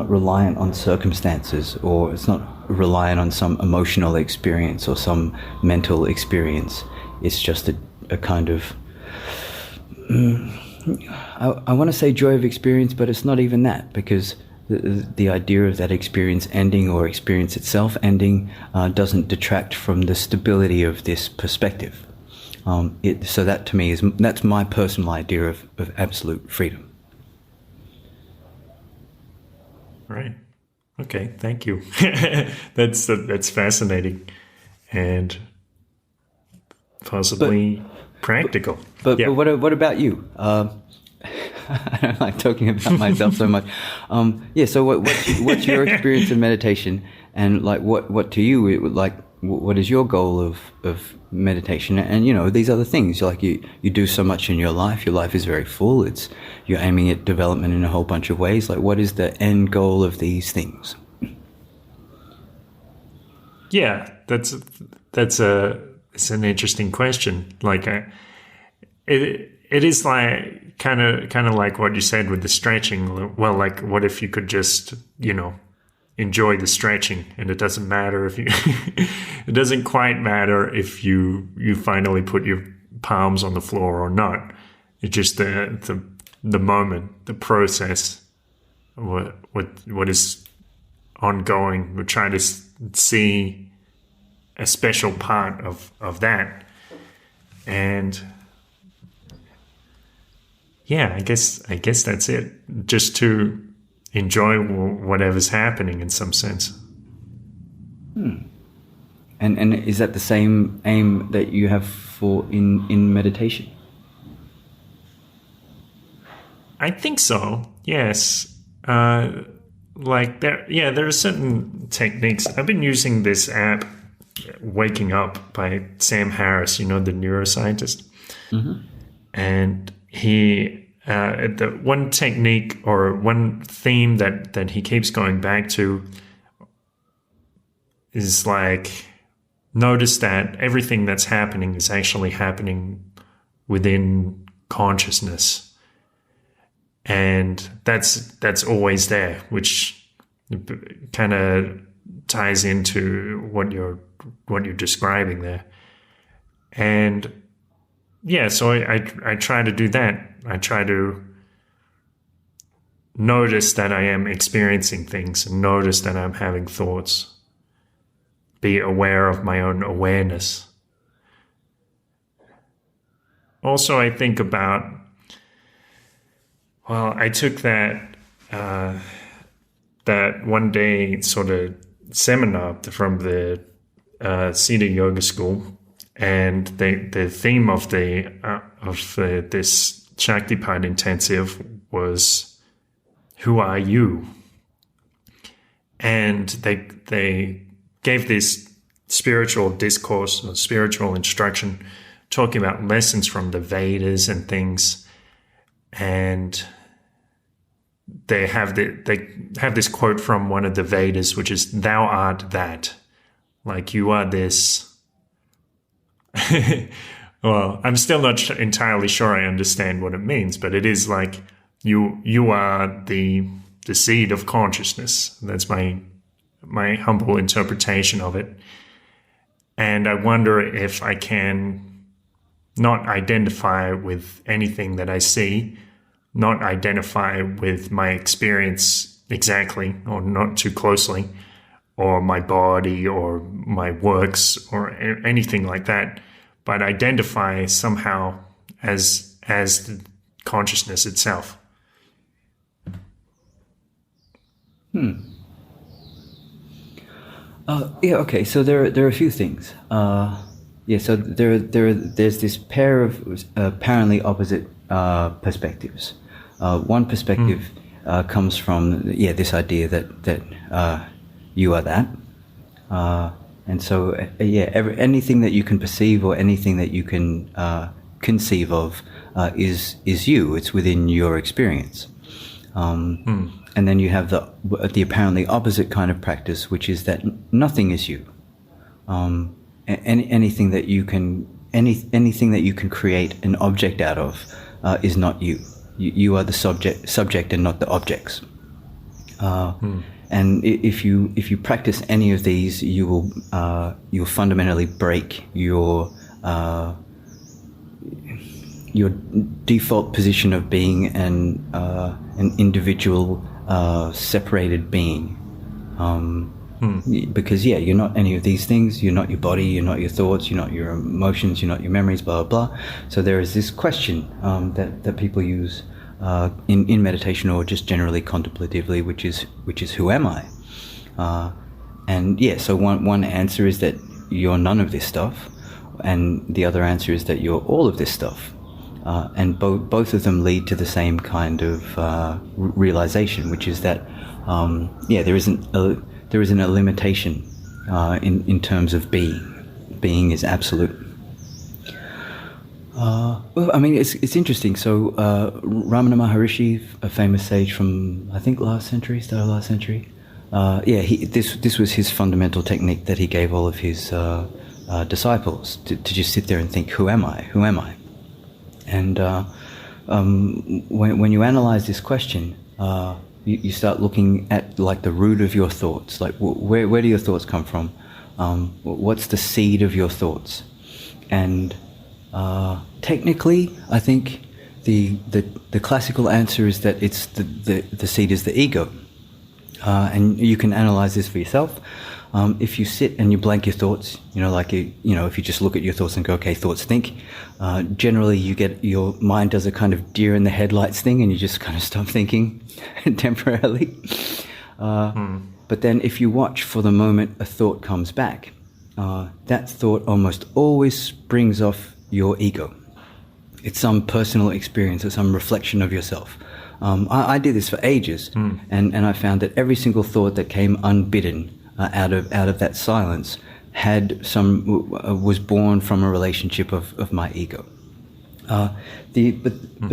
reliant on circumstances, or it's not reliant on some emotional experience or some mental experience. It's just a kind of I want to say joy of experience, but it's not even that, because the idea of that experience ending, or experience itself ending, doesn't detract from the stability of this perspective. So that to me that's my personal idea of absolute freedom. Right. Okay. Thank you. That's fascinating, and possibly practical. But what about you? I don't like talking about myself so much. So what's your experience of meditation, and like what to you, what is your goal of meditation? And these other things, like you do so much in your life is very full. You're aiming at development in a whole bunch of ways. Like, what is the end goal of these things? Yeah, it's an interesting question. Like, it is like kind of like what you said with the stretching. Well, like, what if you could just enjoy the stretching, and it doesn't matter if you it doesn't quite matter if you finally put your palms on the floor or not. It's just the moment, the process, what is ongoing. We're trying to see a special part of that. And yeah, I guess that's it. Just to enjoy whatever's happening in some sense. And is that the same aim that you have for in meditation? I think so. Yes. Like there are certain techniques. I've been using this app, Waking Up by Sam Harris, the neuroscientist. Mm-hmm. And he, the one technique or one theme that he keeps going back to is like, notice that everything that's happening is actually happening within consciousness. And that's always there, which kind of ties into what you're describing there. And yeah, so I try to do that. I try to notice that I am experiencing things, and notice that I'm having thoughts. Be aware of my own awareness. Also, I think about, well, I took that one day sort of seminar from the Cedar Yoga School, and the theme of this Shaktipat intensive was, "Who are you?" And they gave this spiritual discourse or spiritual instruction, talking about lessons from the Vedas and things, and they have this quote from one of the Vedas, which is, "Thou art that," like you are this. Well, I'm still not entirely sure I understand what it means, but it is like you are the seed of consciousness. That's my humble interpretation of it. And I wonder if I can not identify with anything that I see, not identify with my experience exactly, or not too closely, or my body or my works or anything like that, but identify somehow as the consciousness itself. Yeah. Okay. So there are a few things. Yeah. So there's this pair of apparently opposite perspectives. One perspective comes from this idea that you are that, and so anything that you can perceive or anything that you can conceive of is you. It's within your experience. And then you have the apparently opposite kind of practice, which is that nothing is you. Anything that you can create an object out of is not you. You are the subject and not the objects. And if you practice any of these, you'll fundamentally break your default position of being an individual, separated being. Because you're not any of these things. You're not your body. You're not your thoughts. You're not your emotions. You're not your memories. Blah blah blah. So there is this question that people use in meditation or just generally contemplatively, which is who am I? So one answer is that you're none of this stuff, and the other answer is that you're all of this stuff. And both of them lead to the same kind of realization, which is that there isn't a limitation in terms of being. Being is absolute. It's interesting. So Ramana Maharishi, a famous sage from I think start of last century. This was his fundamental technique that he gave all of his disciples to just sit there and think, who am I? Who am I? And when you analyze this question, you start looking at like the root of your thoughts. Like where do your thoughts come from? What's the seed of your thoughts? And technically, I think the classical answer is that it's the seed is the ego. And you can analyze this for yourself. If you sit and you blank your thoughts, if you just look at your thoughts and go, okay, thoughts think, generally your mind does a kind of deer in the headlights thing and you just kind of stop thinking temporarily. But then if you watch for the moment a thought comes back, that thought almost always springs off your ego. It's some personal experience or some reflection of yourself. I did this for ages, and I found that every single thought that came unbidden out of that silence was born from a relationship of my ego. But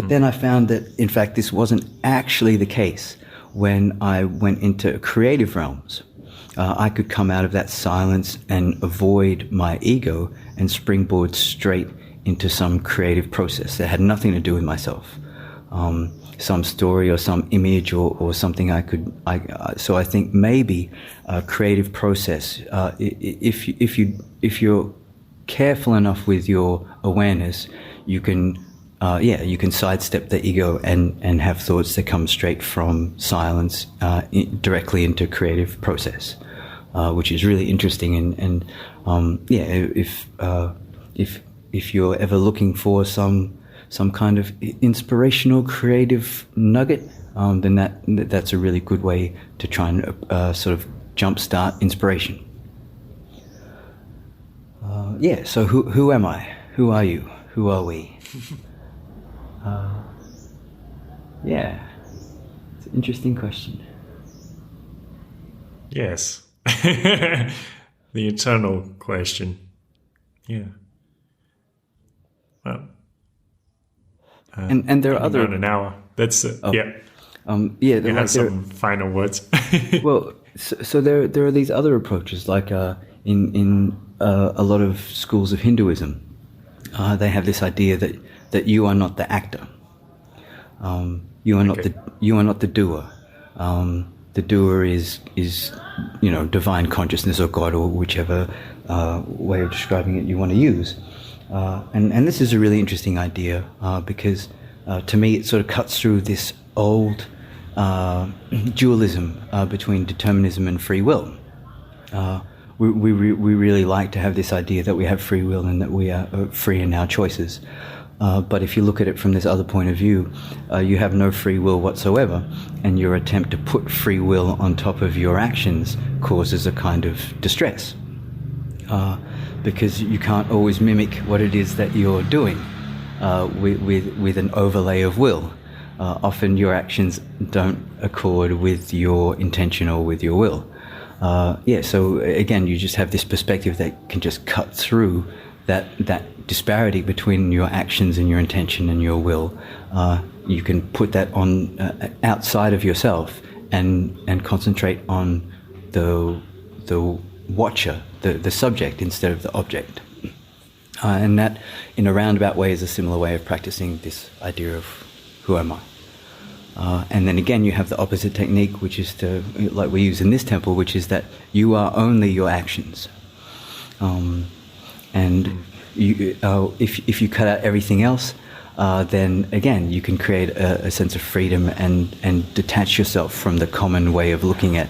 then I found that in fact this wasn't actually the case when I went into creative realms. I could come out of that silence and avoid my ego and springboard straight into some creative process that had nothing to do with myself. Some story or some image or something so I think maybe a creative process, if you're careful enough with your awareness, you can sidestep the ego and have thoughts that come straight from silence directly into creative process, which is really interesting. If you're ever looking for some kind of inspirational, creative nugget, then that's a really good way to try and sort of jumpstart inspiration. So who am I? Who are you? Who are we? It's an interesting question. Yes. The eternal question. Yeah. Well. And there are other... Around an hour. That's yeah. There have some final words. Well, so there are these other approaches, like in a lot of schools of Hinduism, they have this idea that you are not the actor. You are not the doer. The doer is divine consciousness or God or whichever way of describing it you want to use. And this is a really interesting idea because to me, it sort of cuts through this old dualism between determinism and free will. We really like to have this idea that we have free will and that we are free in our choices. But if you look at it from this other point of view, you have no free will whatsoever, and your attempt to put free will on top of your actions causes a kind of distress. Because you can't always mimic what it is that you're doing with an overlay of will. Often your actions don't accord with your intention or with your will. So again, you just have this perspective that can just cut through that disparity between your actions and your intention and your will. You can put that on outside of yourself and concentrate on the watcher, the subject, instead of the object. And that, in a roundabout way, is a similar way of practicing this idea of who am I. And then again, you have the opposite technique, which is like we use in this temple, which is that you are only your actions. And if you cut out everything else, then again, you can create a sense of freedom and detach yourself from the common way of looking at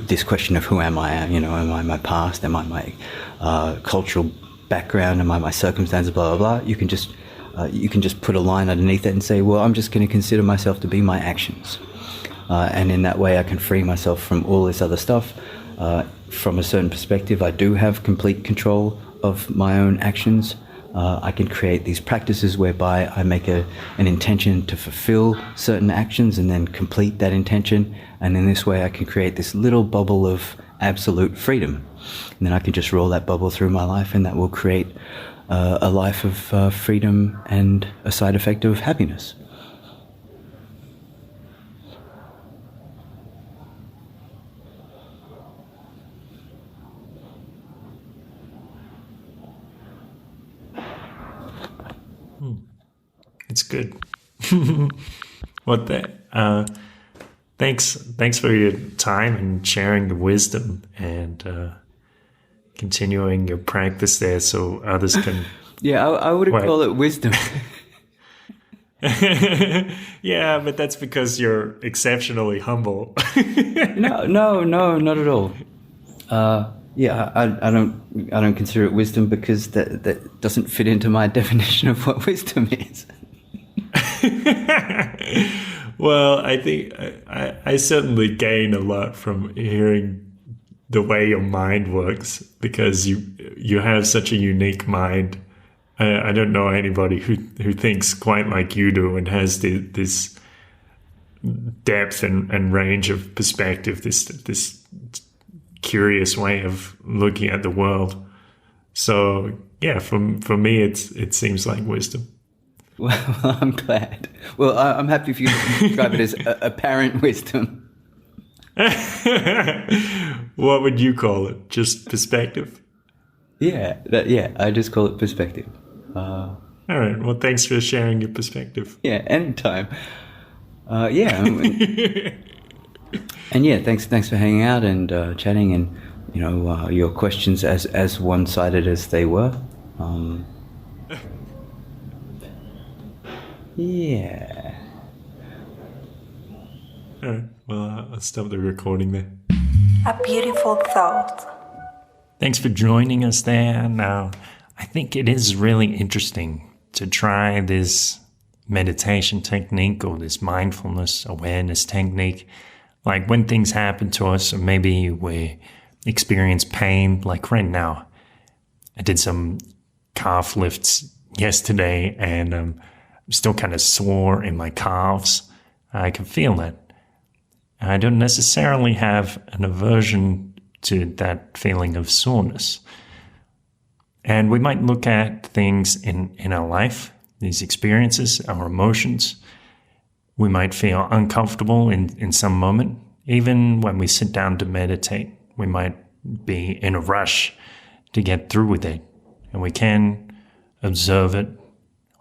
this question of who am I? Am I my past? Am I my cultural background? Am I my circumstances? Blah blah blah. You can just put a line underneath it and say, well, I'm just going to consider myself to be my actions, and in that way, I can free myself from all this other stuff. From a certain perspective, I do have complete control of my own actions. I can create these practices whereby I make an intention to fulfill certain actions and then complete that intention. And in this way, I can create this little bubble of absolute freedom. And then I can just roll that bubble through my life, and that will create a life of freedom and a side effect of happiness. It's good. Thanks for your time and sharing the wisdom and continuing your practice there, so others can. Yeah, I wouldn't call it wisdom. Yeah, but that's because you're exceptionally humble. No, not at all. I don't consider it wisdom because that doesn't fit into my definition of what wisdom is. Well, I think I certainly gain a lot from hearing the way your mind works, because you have such a unique mind. I don't know anybody who thinks quite like you do and has this depth and range of perspective, this curious way of looking at the world. So yeah, for me, it seems like wisdom. Well, I'm glad. Well, I'm happy for you to describe it as apparent wisdom. What would you call it? Just perspective? Yeah, I just call it perspective. All right. Well, thanks for sharing your perspective. Yeah, anytime. And yeah, thanks for hanging out and chatting, and your questions as one-sided as they were. Yeah. All right. Well, I'll stop the recording there. A beautiful thought. Thanks for joining us there. Now, I think it is really interesting to try this meditation technique or this mindfulness awareness technique. Like when things happen to us, or maybe we experience pain, like right now. I did some calf lifts yesterday, and I'm still kind of sore in my calves. I can feel that. I don't necessarily have an aversion to that feeling of soreness. And we might look at things in our life, these experiences, our emotions. We might feel uncomfortable in some moment. Even when we sit down to meditate, we might be in a rush to get through with it. And we can observe it,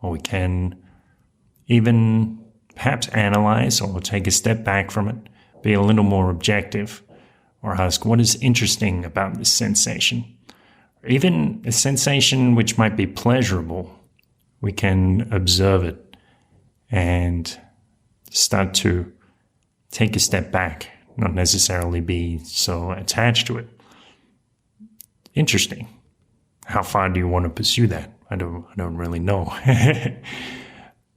or we can even perhaps analyze or take a step back from it, be a little more objective, or ask what is interesting about this sensation. Or even a sensation which might be pleasurable, we can observe it and start to take a step back, not necessarily be so attached to it. Interesting. How far do you want to pursue that? I don't really know.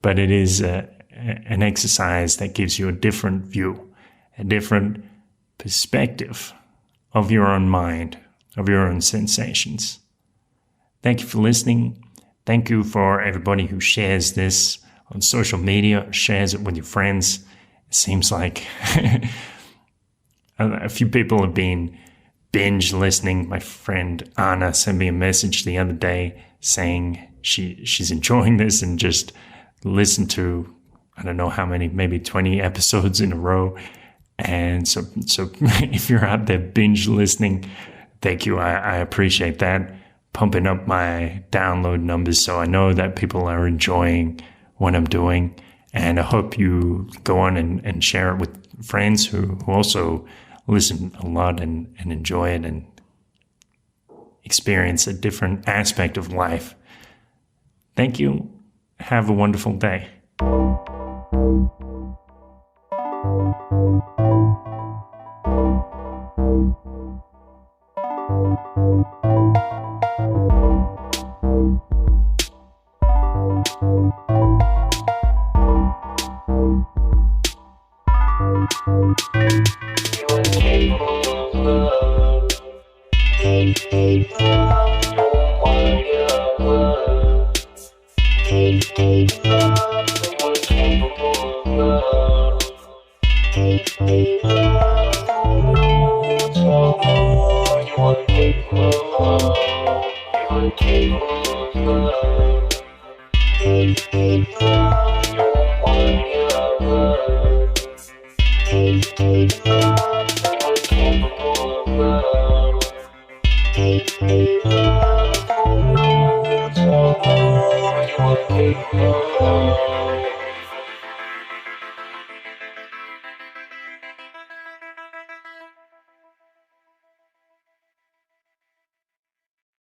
But it is an exercise that gives you a different view, a different perspective of your own mind, of your own sensations. Thank you for listening. Thank you for everybody who shares this on social media, shares it with your friends. It seems like a few people have been binge listening. My friend Anna sent me a message the other day saying she's enjoying this and just listened to, I don't know how many, maybe 20 episodes in a row. And so if you're out there binge listening, thank you. I appreciate that. Pumping up my download numbers so I know that people are enjoying what I'm doing. And I hope you go on and share it with friends who also listen a lot and enjoy it and experience a different aspect of life. Thank you. Have a wonderful day. Love.